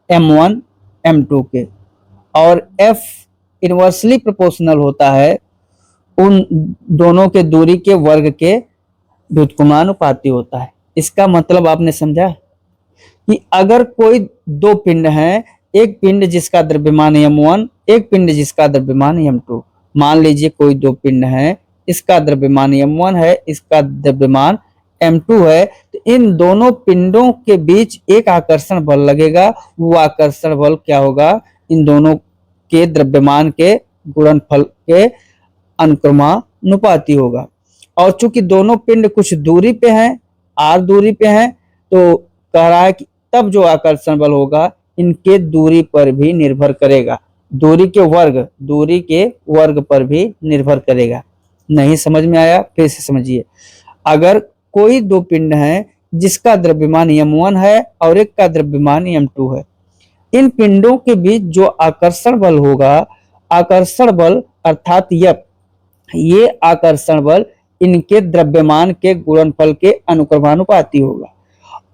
m1 m2 के, और एफ इनवर्सली प्रोपोर्शनल होता है उन दोनों के दूरी के वर्ग के व्युत्क्रमानुपाती होता है। इसका मतलब आपने समझा कि अगर कोई दो पिंड हैं, एक पिंड जिसका द्रव्यमान m1, एक पिंड जिसका द्रव्यमान m2। मान लीजिए कोई दो पिंड हैं, इसका द्रव्यमान m1 है, इसका द्रव्यमान m2 है, तो इन दोनों पिंडों के बीच एक आकर्षण बल लगेगा। वो आकर्षण बल क्या होगा, इन दोनों के द्रव्यमान के गुणनफल के अनुक्रमानुपाती होगा। और चूंकि दोनों पिंड कुछ दूरी पे हैं, r दूरी पे हैं, तो कह रहा है कि तब जो आकर्षण बल होगा इनके दूरी पर भी निर्भर करेगा, दूरी के वर्ग पर भी निर्भर करेगा। नहीं समझ में आया, फिर से समझिए। अगर कोई दो पिंड हैं जिसका द्रव्यमान m1 है और एक का द्रव्यमान m2 है, इन पिंडों के बीच जो आकर्षण बल होगा, आकर्षण बल अर्थात F, ये आकर्षण बल इनके द्रव्यमान के गुणनफल के अनुक्रमानुपाती होगा।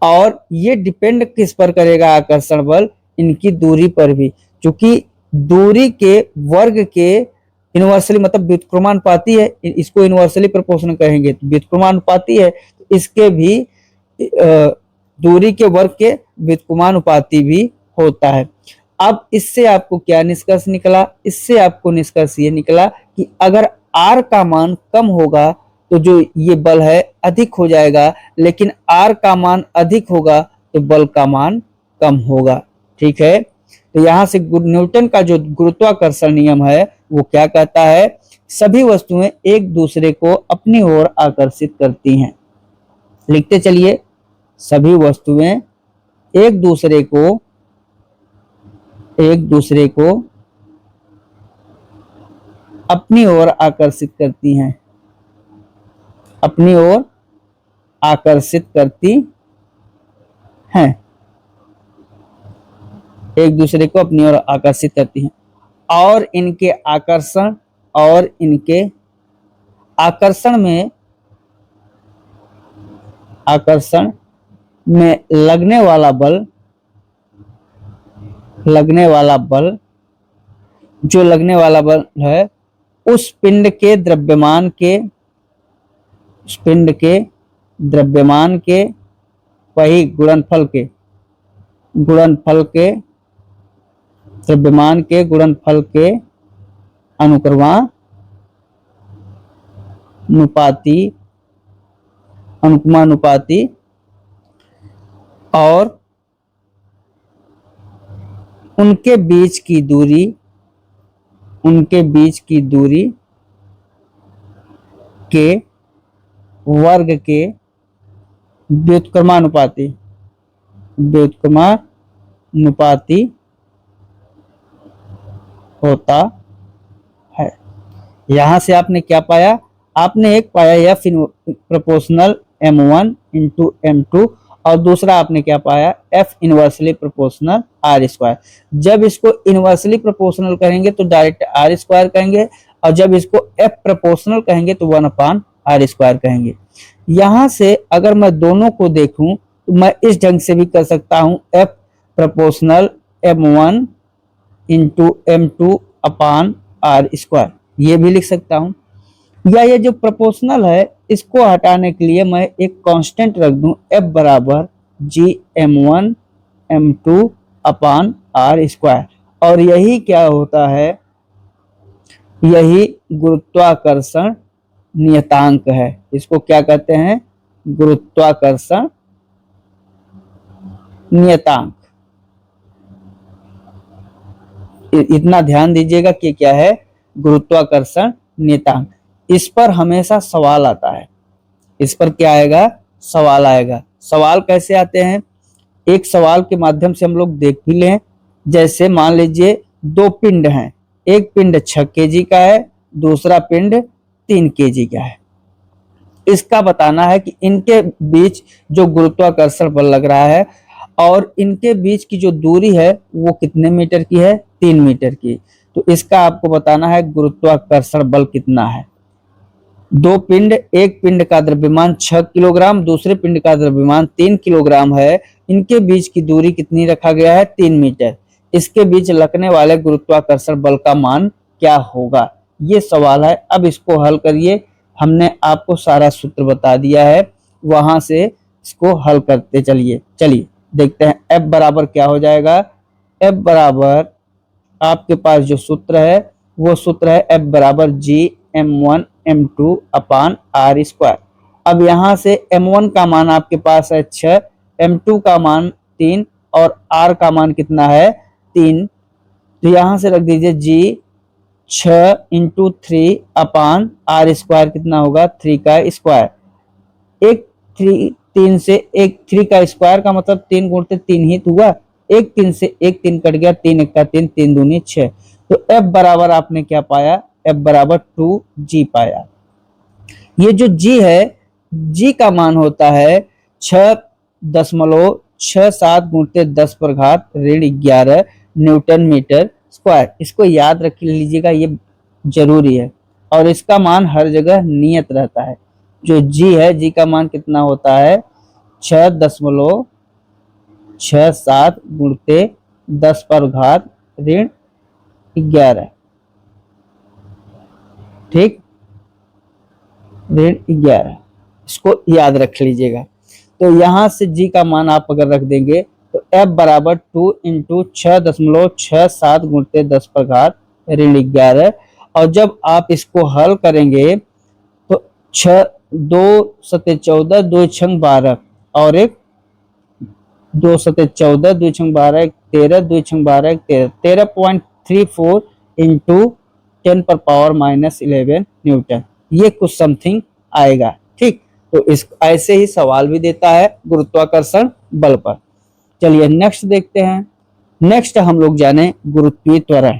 और ये डिपेंड किस पर करेगा आकर्षण बल, इनकी दूरी पर भी, क्योंकि दूरी के वर्ग के इनवर्सली मतलब व्युत्क्रमानुपाती है, इसको इनवर्सली प्रोपोर्शनल कहेंगे तो व्युत्क्रमानुपाती है, तो इसके भी दूरी के वर्ग के व्युत्क्रमानुपाती भी होता है। अब इससे आपको क्या निष्कर्ष निकला, इससे आपको निष्कर्ष ये निकला कि अगर R का मान कम होगा तो जो ये बल है अधिक हो जाएगा, लेकिन R का मान अधिक होगा तो बल का मान कम होगा। ठीक है, तो यहां से न्यूटन का जो गुरुत्वाकर्षण नियम है वो क्या कहता है, सभी वस्तुएं एक दूसरे को अपनी ओर आकर्षित करती हैं। लिखते चलिए, सभी वस्तुएं एक दूसरे को अपनी ओर आकर्षित करती हैं, अपनी ओर आकर्षित करती हैं, एक दूसरे को अपनी ओर आकर्षित करती हैं। और इनके आकर्षण में लगने वाला बल, जो लगने वाला बल है उस पिंड के द्रव्यमान के वही गुणनफल के द्रव्यमान के गुणनफल के अनुक्रमानुपाती और उनके बीच की दूरी के वर्ग के व्युत्क्रमानुपाती होता है। यहां से आपने क्या पाया, आपने एक पाया F proportional m1 into m2, और दूसरा आपने क्या पाया, F inversely proportional r square. जब इसको इनवर्सली प्रोपोर्शनल कहेंगे तो डायरेक्ट r स्क्वायर कहेंगे, और जब इसको F प्रोपोर्शनल कहेंगे तो 1/r स्क्वायर कहेंगे। यहां से अगर मैं दोनों को देखूं तो मैं इस ढंग से भी कर सकता हूं, F proportional m1 into m2 अपान r स्क्वायर, ये भी लिख सकता हूं। या ये जो प्रोपोर्शनल है इसको हटाने के लिए मैं एक कांस्टेंट रख दूं, F बराबर g m1 m2 अपान r स्क्वायर, और यही क्या होता है, यही गुरुत्वाकर्षण नियतांक है। इसको क्या कहते हैं, गुरुत्वाकर्षण नियतांक। इतना ध्यान दीजिएगा कि क्या है गुरुत्वाकर्षण नियतांक। इस पर हमेशा सवाल आता है, इस पर क्या आएगा, सवाल आएगा। सवाल कैसे आते हैं, एक सवाल के माध्यम से हम लोग देख भी लें। जैसे मान लीजिए दो पिंड हैं, एक पिंड 6 केजी का है, दूसरा पिंड 3 केजी का है। इसका बताना है कि इनके बीच जो गुरुत्वाकर्षण बल लग रहा है और इनके बीच की जो दूरी है वो कितने मीटर की है, 3 मीटर की। तो इसका आपको बताना है गुरुत्वाकर्षण बल कितना है। दो पिंड, एक पिंड का द्रव्यमान 6 किलोग्राम, दूसरे पिंड का द्रव्यमान 3 किलोग्राम है। इनके बीच की दूरी कितनी रखा गया है, 3 मीटर। इसके बीच लगने वाले गुरुत्वाकर्षण बल का मान क्या होगा, ये सवाल है। अब इसको हल करिए। हमने आपको सारा सूत्र बता दिया है, वहां से इसको हल करते चलिए देखते हैं। F बराबर क्या हो जाएगा, F बराबर आपके पास जो सूत्र है वो सूत्र है F बराबर G(m1 m2 अपान r स्क्वायर। अब यहाँ से m1 का मान आपके पास है 6, m2 का मान 3 और r का मान कितना है 3। तो यहाँ से रख दीजिए G 6 इंटू 3 अपान r स्क्वायर कितना होगा 3 का स्क्वायर। एक 3 से एक 3 का स्क्वायर का मतलब 3 गुणित 3 ही तो हुआ। एक 3 से एक 3 कट गया, 3 1 का 3, 3 दूनी 6। तो F बराबर आपने क्या पाया, F बराबर 2G पाया। ये जो G है, G का मान होता है 6.67 गुणित 10 पर घात ऋण 11 न्यूटन मीटर स्क्वायर। इसको याद रख लीजिएगा, ये जरूरी है और इसका मान हर जगह नियत रहता है। जो G है, G का मान कितना होता है 6.67 गुणित 10 पर घात ऋण 11, ठीक, ऋण 11। इसको याद रख लीजिएगा। तो यहां से G का मान आप अगर रख देंगे तो F बराबर 2 इंटू 6.67 गुणित 10 पर घात ऋण 11। और जब आप इसको हल करेंगे तो 6 2 सते 14, 2 छंग 12 और एक 2 सते 14, 2 छंग 12, एक 13, 2 छंग 12, एक 13, 13.34 इंटू 10 पर पावर -11 न्यूटन। ये कुछ समथिंग आएगा, ठीक। तो इस ऐसे ही सवाल भी देता है गुरुत्वाकर्षण बल पर। चलिए नेक्स्ट देखते हैं। नेक्स्ट हम लोग जाने गुरुत्वीय त्वरण।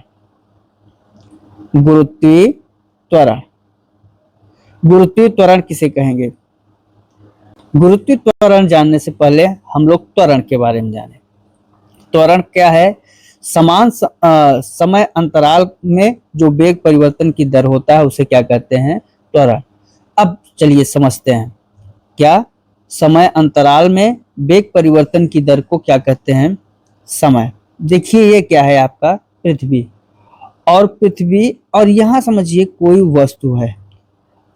गुरुत्वीय त्वरण, गुरुत्वीय त्वरण किसे कहेंगे। गुरुत्वीय त्वरण जानने से पहले हम लोग त्वरण के बारे में जाने। त्वरण क्या है, समान समय अंतराल में जो वेग परिवर्तन की दर होता है उसे क्या कहते हैं, त्वरण। अब चलिए समझते हैं, क्या समय अंतराल में वेग परिवर्तन की दर को क्या कहते हैं, समय। देखिए ये क्या है आपका पृथ्वी, और यहां समझिए कोई वस्तु है।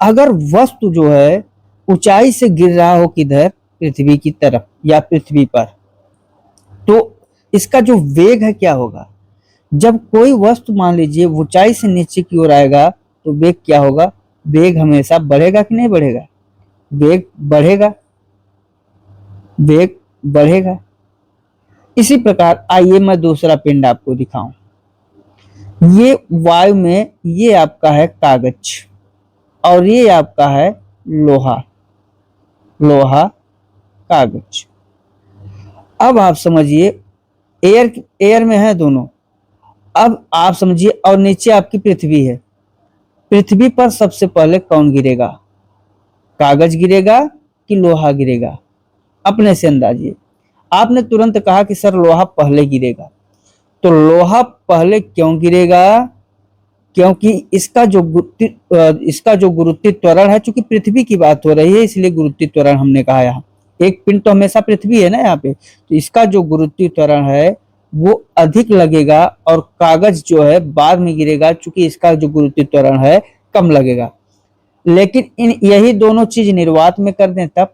अगर वस्तु जो है ऊंचाई से गिर रहा हो किधर, पृथ्वी की तरफ या पृथ्वी पर, तो इसका जो वेग है क्या होगा। जब कोई वस्तु मान लीजिए ऊंचाई से नीचे की ओर आएगा तो वेग क्या होगा, वेग हमेशा बढ़ेगा कि नहीं बढ़ेगा, वेग बढ़ेगा, वेग बढ़ेगा। इसी प्रकार आइए मैं दूसरा पिंड आपको दिखाऊं। ये वायु में, ये आपका है कागज और ये आपका है लोहा, लोहा कागज। अब आप समझिए एयर में है दोनों। अब आप समझिए, और नीचे आपकी पृथ्वी है। पृथ्वी पर सबसे पहले कौन गिरेगा, कागज गिरेगा कि लोहा गिरेगा, अपने से अंदाजिए। आपने तुरंत कहा कि सर लोहा पहले गिरेगा। तो लोहा पहले क्यों गिरेगा, क्योंकि इसका जो गुरुत्वीय त्वरण है, चूंकि पृथ्वी की बात हो रही है इसलिए गुरुत्वीय त्वरण हमने कहा। यहाँ एक पिंड तो हमेशा पृथ्वी है ना यहाँ पे, तो इसका जो गुरुत्वीय त्वरण है वो अधिक लगेगा और कागज जो है बाद में गिरेगा, चूंकि इसका जो गुरुत्वीय त्वरण है कम लगेगा। लेकिन यही दोनों चीज निर्वात में कर दें तब,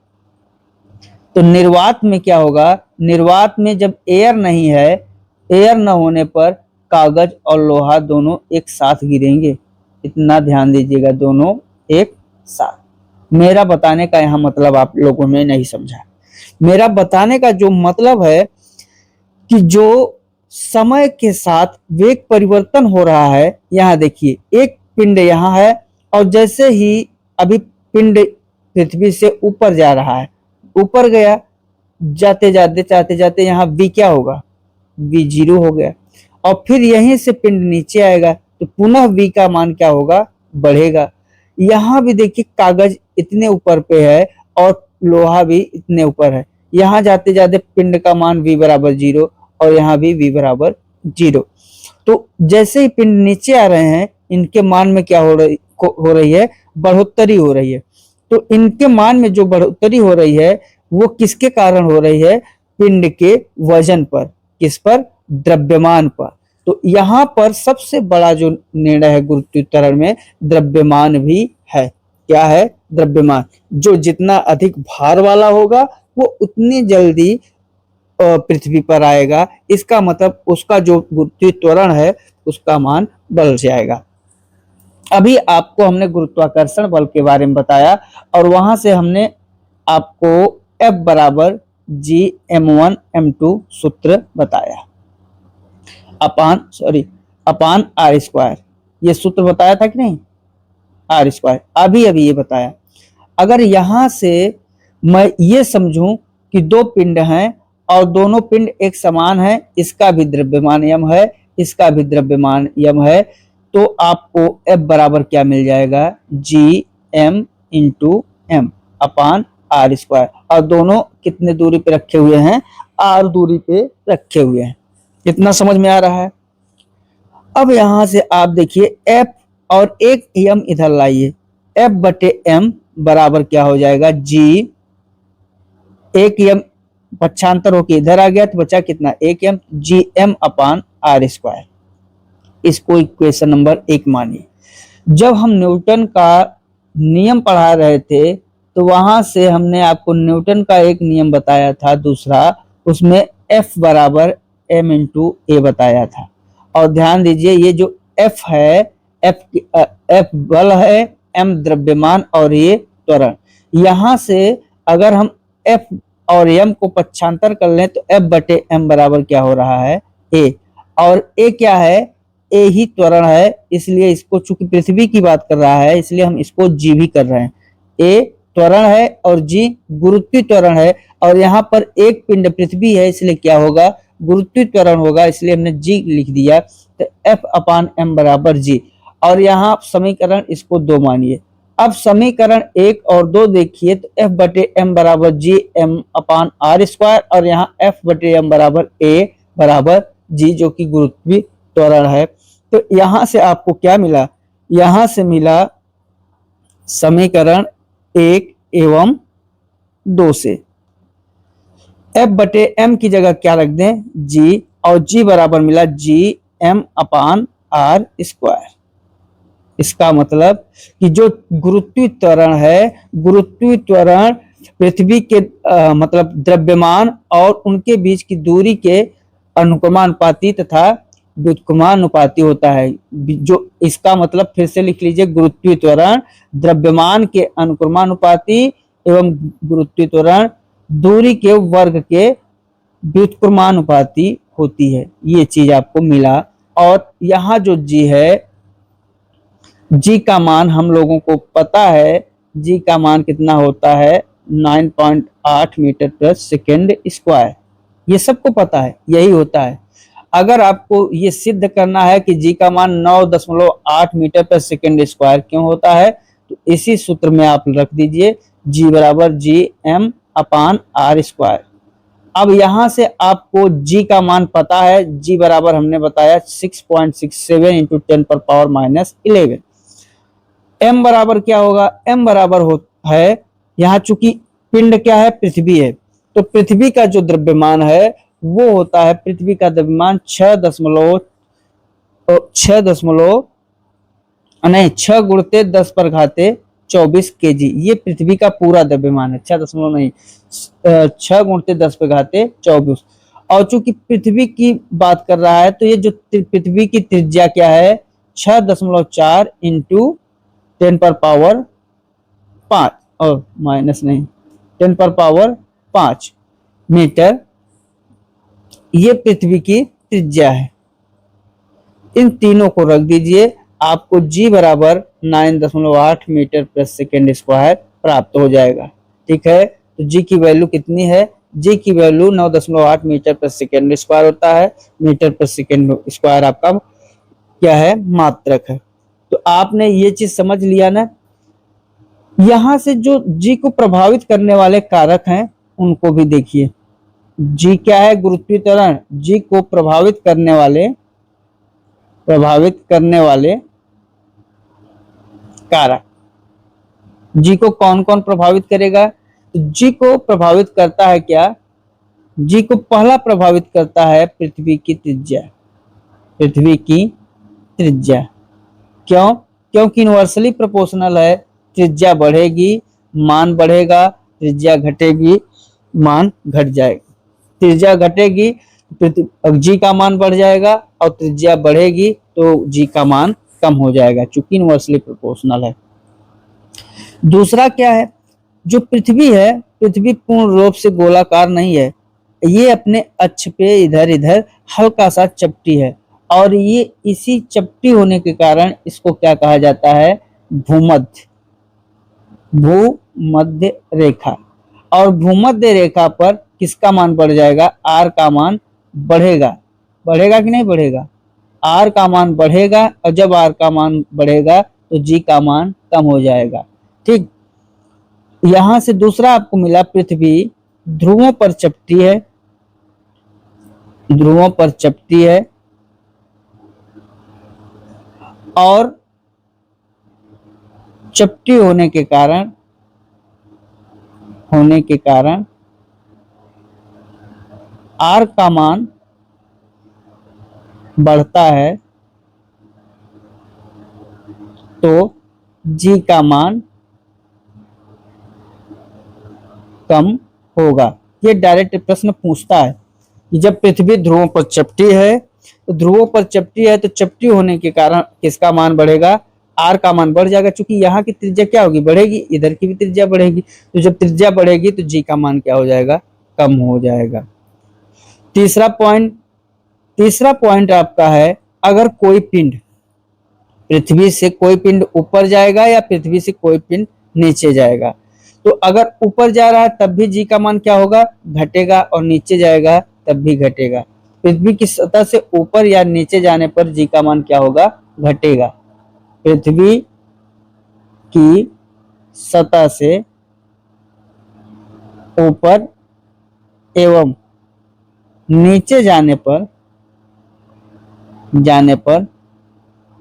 तो निर्वात में क्या होगा, निर्वात में जब एयर नहीं है, एयर न होने पर कागज और लोहा दोनों एक साथ गिरेंगे। इतना ध्यान दीजिएगा, दोनों एक साथ। मेरा बताने का यहाँ मतलब आप लोगों ने नहीं समझा। मेरा बताने का जो मतलब है कि जो समय के साथ वेग परिवर्तन हो रहा है। यहाँ देखिए एक पिंड यहाँ है और जैसे ही अभी पिंड पृथ्वी से ऊपर जा रहा है, ऊपर गया, जाते जाते यहाँ v क्या होगा, v 0 हो गया। और फिर यहीं से पिंड नीचे आएगा तो पुनः v का मान क्या होगा, बढ़ेगा। यहाँ भी देखिए कागज इतने ऊपर पे है और लोहा भी इतने ऊपर है। यहाँ जाते जाते पिंड का मान v बराबर 0 और यहाँ भी v बराबर 0। तो जैसे ही पिंड नीचे आ रहे हैं, इनके मान में क्या हो रही है, बढ़ोतरी हो रही है। तो इनके मान में जो बढ़ोतरी हो रही है वो किसके कारण हो रही है, पिंड के वजन पर। किस पर, द्रव्यमान पर। तो यहाँ पर सबसे बड़ा जो निर्णय है गुरुत्वाकर्षण में, द्रव्यमान भी है। क्या है, द्रव्यमान। जो जितना अधिक भार वाला होगा वो उतनी जल्दी पृथ्वी पर आएगा। इसका मतलब उसका जो गुरुत्वाकर्षण है उसका मान बढ़ जाएगा। अभी आपको हमने गुरुत्वाकर्षण बल के बारे में बताया और वहां से हमने आपको F बराबर G m1 m2 सूत्र बताया, अपान R स्क्वायर। ये सूत्र बताया था कि नहीं, R स्क्वायर। अभी ये बताया। अगर यहां से मैं ये समझूं कि दो पिंड हैं और दोनों पिंड एक समान है, इसका भी द्रव्यमान यम है, इसका भी द्रव्यमान यम है, तो आपको F बराबर क्या मिल जाएगा, G m इंटू एम अपान R स्क्वायर। और दोनों कितने दूरी पे रखे हुए हैं, R दूरी पे रखे हुए हैं। इतना समझ में आ रहा है। अब यहां से आप देखिए F और एक m इधर लाइए, F बटे m बराबर क्या हो जाएगा, G, एक m पक्षांतर होके इधर आ गया तो बचा कितना, एक m, जी m अपान R स्क्वायर। इसको इक्वेशन नंबर 1 मानिए। जब हम न्यूटन का नियम पढ़ा रहे थे तो वहां से हमने आपको न्यूटन का एक नियम बताया था दूसरा, उसमें F बराबर m इंटू ए बताया था। और ध्यान दीजिए ये जो F है, F बल है, m द्रव्यमान और ये त्वरण। यहां से अगर हम F और m को पक्षांतर कर लें तो F बटे m बराबर क्या हो रहा है, a। और a क्या है, a ही त्वरण है, इसलिए इसको चूंकि पृथ्वी की बात कर रहा है इसलिए हम इसको g भी कर रहे हैं। a त्वरण है और g गुरुत्वीय त्वरण है, और यहाँ पर एक पिंड पृथ्वी है इसलिए क्या होगा, गुरुत्वीय त्वरण होगा, इसलिए हमने g लिख दिया। तो F अपान m बराबर g। और यहाँ समीकरण इसको 2 मानिए। अब समीकरण 1 और 2 देखिए तो F बटे m बराबर G m अपान R स्क्वायर, और यहाँ F बटे m बराबर A बराबर G जो कि गुरुत्वीय त्वरण है। तो यहां से आपको क्या मिला, यहां से मिला समीकरण 1 एवं 2 से F बटे m की जगह क्या रख दें, G, और G बराबर मिला G m अपान R स्क्वायर। इसका मतलब कि जो गुरुत्वीय त्वरण है, गुरुत्वीय त्वरण पृथ्वी के मतलब द्रव्यमान और उनके बीच की दूरी के अनुक्रमानुपाती तथा व्युत्क्रमानुपाती होता है। जो इसका मतलब फिर से लिख लीजिए, गुरुत्वीय त्वरण द्रव्यमान के अनुक्रमानुपाती एवं गुरुत्वीय त्वरण दूरी के वर्ग के व्युत्क्रमानुपाती होती है। ये चीज आपको मिला। और यहाँ जो G है, G का मान हम लोगों को पता है, G का मान कितना होता है, 9.8 मीटर पर सेकेंड स्क्वायर। ये सबको पता है, यही होता है। अगर आपको ये सिद्ध करना है कि G का मान 9.8 मीटर पर सेकेंड स्क्वायर क्यों होता है, तो इसी सूत्र में आप रख दीजिए, G बराबर G m अपान R स्क्वायर। अब यहां से आपको G का मान पता है, G बराबर हमने बताया 6.67 इंटू 10 पर पावर माइनस 11। m बराबर क्या होगा, m बराबर है, यहाँ चूंकि पिंड क्या है, पृथ्वी है, तो पृथ्वी का जो द्रव्यमान है वो होता है, पृथ्वी का द्रव्यमान 6 गुणित 10 पर घाते 24 kg। ये पृथ्वी का पूरा द्रव्यमान है, 6 गुणित 10 पर घाते 24। और चूंकि पृथ्वी की बात कर रहा है तो ये जो पृथ्वी की त्रिज्या क्या है, 6.4 इंटू 10 पर पावर 5 और माइनस नहीं 10 पर पावर 5 मीटर, ये पृथ्वी की त्रिज्या है। इन तीनों को रख दीजिए, आपको g बराबर 9.8 मीटर प्रति सेकेंड स्क्वायर प्राप्त हो जाएगा। ठीक है, तो g की वैल्यू कितनी है? g की वैल्यू 9.8 मीटर प्रति सेकेंड स्क्वायर होता है। मीटर प्रति सेकेंड स्क्वायर आपका क्या है? मात्रक है। तो आपने ये चीज समझ लिया ना। यहां से जो g को प्रभावित करने वाले कारक हैं उनको भी देखिए। g क्या है? गुरुत्वीकरण। g को प्रभावित करने वाले कारक, जी को कौन कौन प्रभावित करेगा? जी को प्रभावित करता है क्या? जी को पहला प्रभावित करता है पृथ्वी की त्रिज्या। पृथ्वी की त्रिज्या क्यों? क्योंकि इनवर्सली प्रोपोर्शनल है। त्रिज्या बढ़ेगी, मान बढ़ेगा, त्रिज्या घटेगी, मान घट जाएगा। त्रिज्या घटेगी तो जी का मान बढ़ जाएगा, और त्रिज्या बढ़ेगी तो जी का मान कम हो जाएगा, चूंकि इनवर्सली प्रोपोर्शनल है। दूसरा क्या है? जो पृथ्वी है, पृथ्वी पूर्ण रूप से गोलाकार नहीं है। ये अपने अक्ष पे इधर इधर हल्का सा चपटी है, और ये इसी चपटी होने के कारण इसको क्या कहा जाता है? भूमध्य रेखा। और भूमध्य रेखा पर किसका मान बढ़ जाएगा? आर का मान बढ़ेगा। बढ़ेगा कि नहीं बढ़ेगा? आर का मान बढ़ेगा, और जब आर का मान बढ़ेगा तो जी का मान कम हो जाएगा। ठीक, यहां से दूसरा आपको मिला, पृथ्वी ध्रुवों पर चपटी है। ध्रुवों पर चपटी है, और चपटी होने के कारण आर का मान बढ़ता है, तो जी का मान कम होगा। ये डायरेक्ट प्रश्न पूछता है कि जब पृथ्वी ध्रुवों पर चपटी है, तो ध्रुवों पर चपटी है तो चपटी होने के कारण किसका मान बढ़ेगा? आर का मान बढ़ जाएगा, क्योंकि यहाँ की त्रिज्या क्या होगी? बढ़ेगी, इधर की भी त्रिज्या बढ़ेगी। तो जब त्रिज्या बढ़ेगी तो जी का मान क्या हो जाएगा? कम हो जाएगा। तीसरा पॉइंट आपका है, अगर कोई पिंड पृथ्वी से कोई पिंड ऊपर जाएगा या पृथ्वी से कोई पिंड नीचे जाएगा, तो अगर ऊपर जा रहा है तब भी जी का मान क्या होगा? घटेगा, और नीचे जाएगा तब भी घटेगा। पृथ्वी की सतह से ऊपर या नीचे जाने पर जी का मान क्या होगा? घटेगा। पृथ्वी की सतह से ऊपर एवं नीचे जाने पर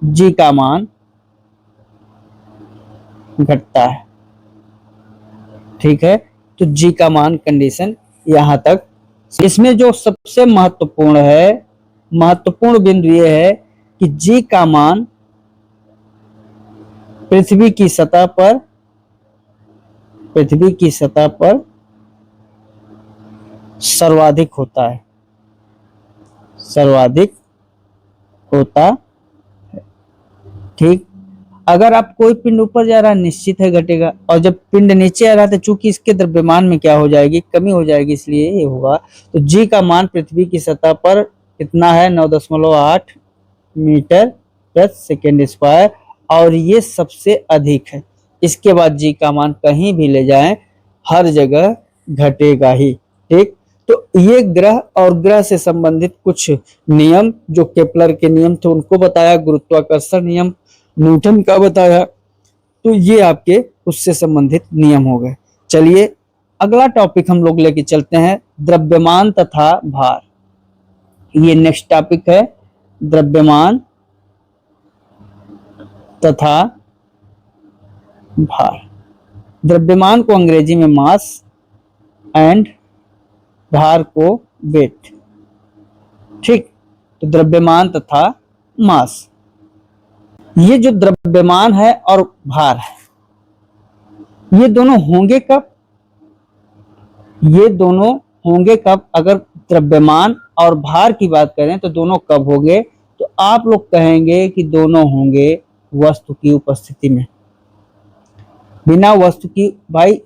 जी का मान घटता है। ठीक है, तो जी का मान कंडीशन यहां तक। इसमें जो सबसे महत्वपूर्ण बिंदु यह है कि जी का मान पृथ्वी की सतह पर सर्वाधिक होता है। ठीक, अगर आप कोई पिंड ऊपर जा रहा है निश्चित है घटेगा, और जब पिंड नीचे आ रहा था चूंकि इसके द्रव्यमान में क्या हो जाएगी? कमी हो जाएगी, इसलिए ये होगा। तो जी का मान पृथ्वी की सतह पर कितना है? 9.8 मीटर प्रति सेकेंड स्क्वायर, और ये सबसे अधिक है। इसके बाद जी का मान कहीं भी ले जाएं हर जगह घटेगा ही। ठीक, तो ये ग्रह और ग्रह से संबंधित कुछ नियम जो केपलर के नियम थे उनको बताया, गुरुत्वाकर्षण नियम न्यूटन का बताया, तो ये आपके उससे संबंधित नियम हो गए। चलिए अगला टॉपिक हम लोग लेके चलते हैं, द्रव्यमान तथा भार। ये नेक्स्ट टॉपिक है, द्रव्यमान तथा भार। द्रव्यमान को अंग्रेजी में मास एंड भार को वेट। ठीक, तो द्रव्यमान तथा मास, ये जो द्रव्यमान है और भार है, ये दोनों होंगे कब? अगर द्रव्यमान और भार की बात करें तो दोनों कब होंगे? तो आप लोग कहेंगे कि दोनों होंगे वस्तु की उपस्थिति में। बिना वस्तु की, भाई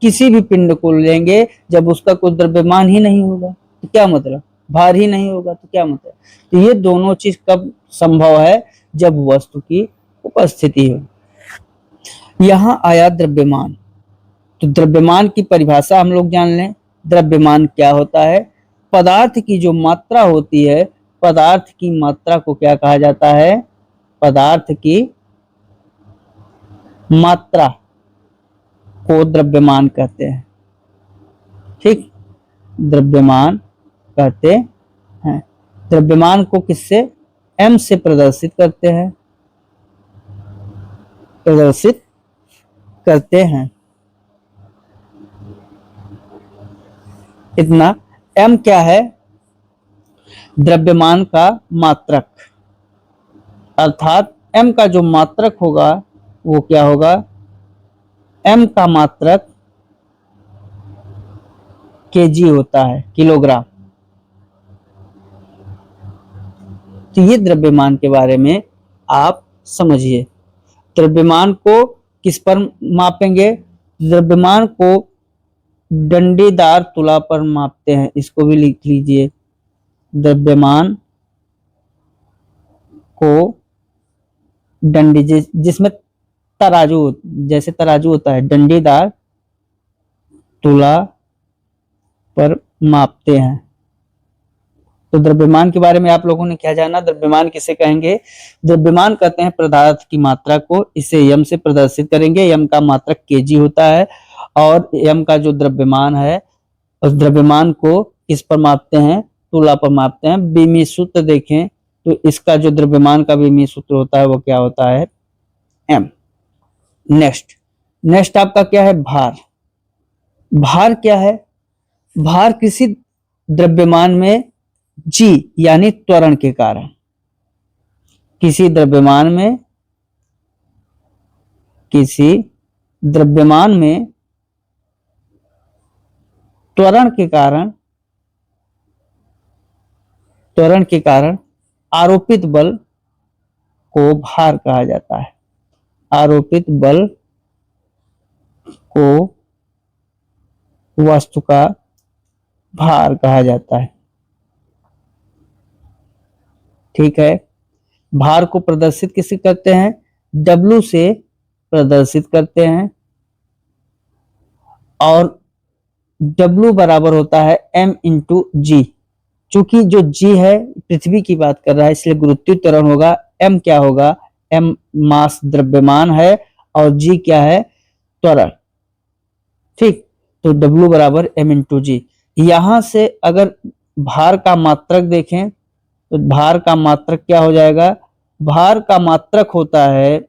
किसी भी पिंड को लेंगे जब उसका कोई द्रव्यमान ही नहीं होगा तो क्या मतलब? भार ही नहीं होगा तो क्या मतलब। तो ये दोनों चीज कब संभव है, जब वस्तु की उपस्थिति हो। यहां आया द्रव्यमान। तो द्रव्यमान की परिभाषा हम लोग जान लें। द्रव्यमान क्या होता है? पदार्थ की जो मात्रा होती है, पदार्थ की मात्रा को क्या कहा जाता है? पदार्थ की मात्रा को द्रव्यमान कहते हैं। ठीक, द्रव्यमान कहते हैं। द्रव्यमान को किससे? एम से प्रदर्शित करते हैं, प्रदर्शित करते हैं। इतना। एम क्या है? द्रव्यमान का मात्रक, अर्थात एम का जो मात्रक होगा वो क्या होगा? एम का मात्रक केजी होता है, किलोग्राम। तो ये द्रव्यमान के बारे में आप समझिए। द्रव्यमान को किस पर मापेंगे? द्रव्यमान को डंडीदार तुला पर मापते हैं, इसको भी लिख लीजिए। द्रव्यमान को डंडी, जिसमें तराजू, जैसे तराजू होता है, डंडीदार तुला पर मापते हैं। तो द्रव्यमान के बारे में आप लोगों ने क्या जाना? द्रव्यमान किसे कहेंगे? द्रव्यमान कहते हैं पदार्थ की मात्रा को, इसे यम से प्रदर्शित करेंगे। यम का मात्रक केजी होता है और यम का जो द्रव्यमान है, उस द्रव्यमान को किस पर मापते हैं? तुला पर मापते हैं। बीमी सूत्र देखें तो इसका जो द्रव्यमान का बीमी सूत्र होता है वो क्या होता है? एम। नेक्स्ट आपका क्या है? भार। भार क्या है? भार किसी द्रव्यमान में जी यानी त्वरण के कारण, किसी द्रव्यमान में त्वरण के कारण आरोपित बल को भार कहा जाता है। आरोपित बल को वस्तु का भार कहा जाता है। ठीक है। भार को प्रदर्शित किससे करते हैं? W से प्रदर्शित करते हैं और W बराबर होता है M इंटू जी। चूंकि जो G है पृथ्वी की बात कर रहा है, इसलिए गुरुत्वीय त्वरण होगा। M क्या होगा? M मास द्रव्यमान है और G क्या है? त्वरण। ठीक, तो W बराबर M इंटू जी। यहां से अगर भार का मात्रक देखें तो भार का मात्रक क्या हो जाएगा? भार का मात्रक होता है,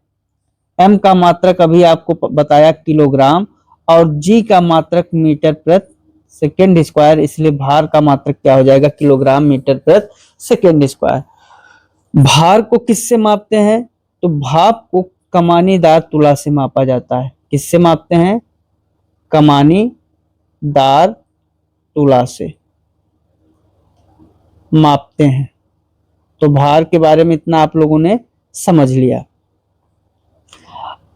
M का मात्रक अभी आपको बताया किलोग्राम, और G का मात्रक मीटर प्रति सेकेंड स्क्वायर, इसलिए भार का मात्रक क्या हो जाएगा? किलोग्राम मीटर प्रति सेकेंड स्क्वायर। भार को किससे मापते हैं? तो भाप को कमानीदार तुला से मापा जाता है। किससे मापते हैं? कमानीदार तुला से मापते हैं। तो भार के बारे में इतना आप लोगों ने समझ लिया।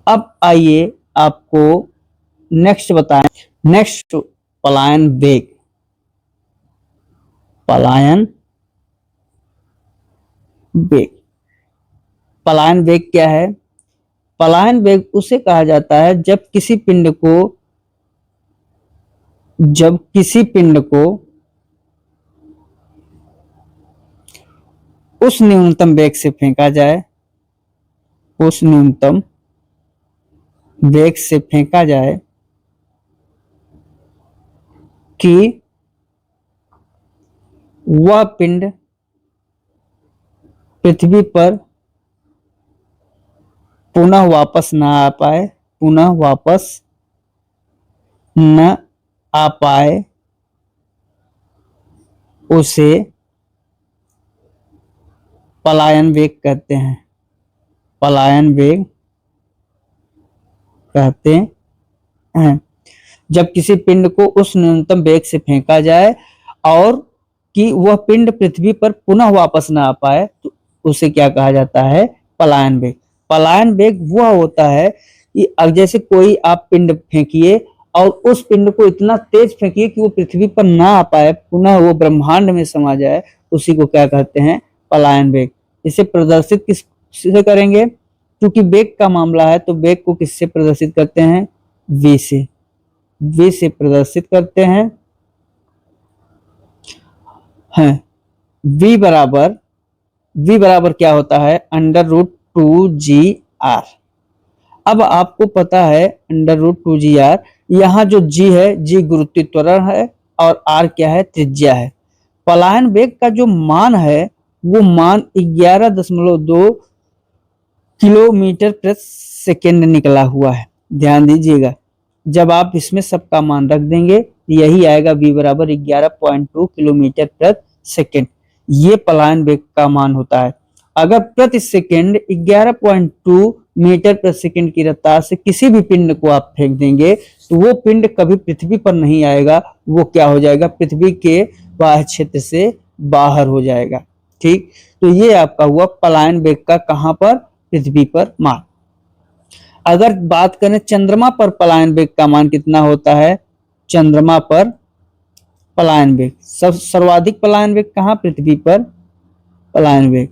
अब आइए आपको नेक्स्ट बताएं। नेक्स्ट, पलायन वेग। पलायन वेग। पलायन वेग क्या है? पलायन वेग उसे कहा जाता है जब किसी पिंड को उस न्यूनतम वेग से फेंका जाए, उस न्यूनतम वेग से फेंका जाए कि वह पिंड पृथ्वी पर पुनः वापस न आ पाए, पुनः वापस न आ पाए, उसे पलायन वेग कहते हैं। पलायन वेग कहते हैं जब किसी पिंड को उस न्यूनतम वेग से फेंका जाए और कि वह पिंड पृथ्वी पर पुनः वापस न आ पाए, तो उसे क्या कहा जाता है? पलायन वेग। पलायन वेग वह होता है कि अब जैसे कोई आप पिंड फेंकिए और उस पिंड को इतना तेज फेंकिए कि वो पृथ्वी पर ना आ पाए, पुनः वो ब्रह्मांड में समा जाए, उसी को क्या कहते हैं? पलायन वेग। इसे प्रदर्शित किससे करेंगे? क्योंकि वेग का मामला है तो वेग को किससे प्रदर्शित करते हैं? v से। v से प्रदर्शित करते हैं। v बराबर क्या होता है? √2gr। अब आपको पता है √2gr, यहाँ जो g है, g गुरुत्वीय त्वरण है और r क्या है? त्रिज्या है। पलायन वेग का जो मान है वो मान 11.2 किलोमीटर प्रति सेकेंड निकला हुआ है। ध्यान दीजिएगा, जब आप इसमें सबका मान रख देंगे यही आएगा, v बराबर 11.2 किलोमीटर प्रति सेकेंड। ये पलायन वेग का मान होता है। अगर प्रति सेकेंड 11.2 मीटर प्रति सेकेंड की रफ्तार से किसी भी पिंड को आप फेंक देंगे तो वो पिंड कभी पृथ्वी पर नहीं आएगा, वो क्या हो जाएगा? पृथ्वी के बाह्य क्षेत्र से बाहर हो जाएगा। ठीक, तो ये आपका हुआ पलायन वेग का कहां पर? पृथ्वी पर मान। अगर बात करें चंद्रमा पर पलायन वेग का मान कितना होता है? चंद्रमा पर पलायन वेग सर्वाधिक पलायन वेग कहां? पृथ्वी पर पलायन वेग।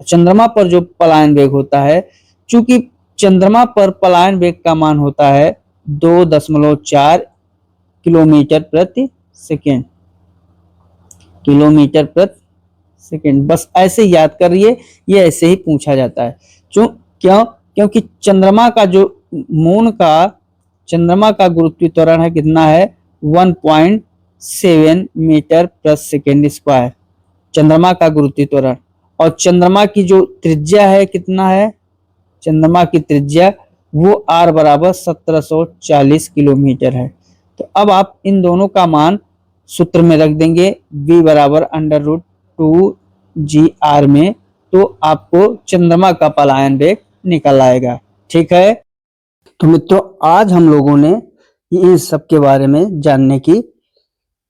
चंद्रमा पर जो पलायन वेग होता है, चूंकि चंद्रमा पर पलायन वेग का मान होता है 2.4 किलोमीटर प्रति सेकेंड। किलोमीटर प्रति सेकेंड, बस ऐसे याद करिए, ये ऐसे ही पूछा जाता है। क्योंकि चंद्रमा का जो चंद्रमा का गुरुत्वीय त्वरण है कितना है? 1.7 मीटर प्रति सेकेंड स्क्वायर, चंद्रमा का गुरुत्वीय त्वरण। और चंद्रमा की जो त्रिज्या है कितना है? चंद्रमा की त्रिज्या वो r बराबर 1740 किलोमीटर है। तो अब आप इन दोनों का मान सूत्र में रख देंगे, v बराबर √2gr में, तो आपको चंद्रमा का पलायन वेग निकल आएगा। ठीक है, तो मित्रों आज हम लोगों ने इन सब के बारे में जानने की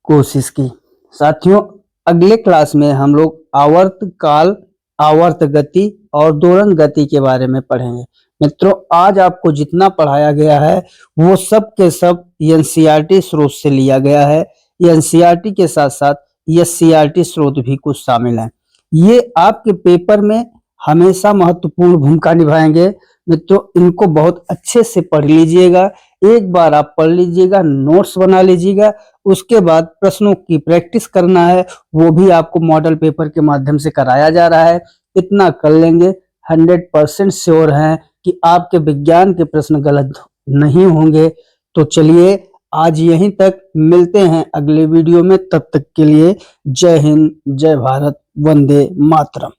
कोशिश की। साथियों अगले क्लास में हम लोग आवर्त काल, आवर्त गति और दोलन गति के बारे में पढ़ेंगे। मित्रों आज आपको जितना पढ़ाया गया है वो सब के सब एनसीईआरटी स्रोत से लिया गया है। एनसीईआरटी के साथ साथ एससीईआरटी स्रोत भी कुछ शामिल हैं। ये आपके पेपर में हमेशा महत्वपूर्ण भूमिका निभाएंगे। मित्रों इनको बहुत अच्छे से पढ़ लीजिएगा, एक बार आप पढ़ लीजिएगा, नोट्स बना लीजिएगा, उसके बाद प्रश्नों की प्रैक्टिस करना है, वो भी आपको मॉडल पेपर के माध्यम से कराया जा रहा है। इतना कर लेंगे 100% श्योर हैं कि आपके विज्ञान के प्रश्न गलत नहीं होंगे। तो चलिए आज यहीं तक, मिलते हैं अगले वीडियो में, तब तक के लिए जय हिंद, जय भारत, वंदे मातरम।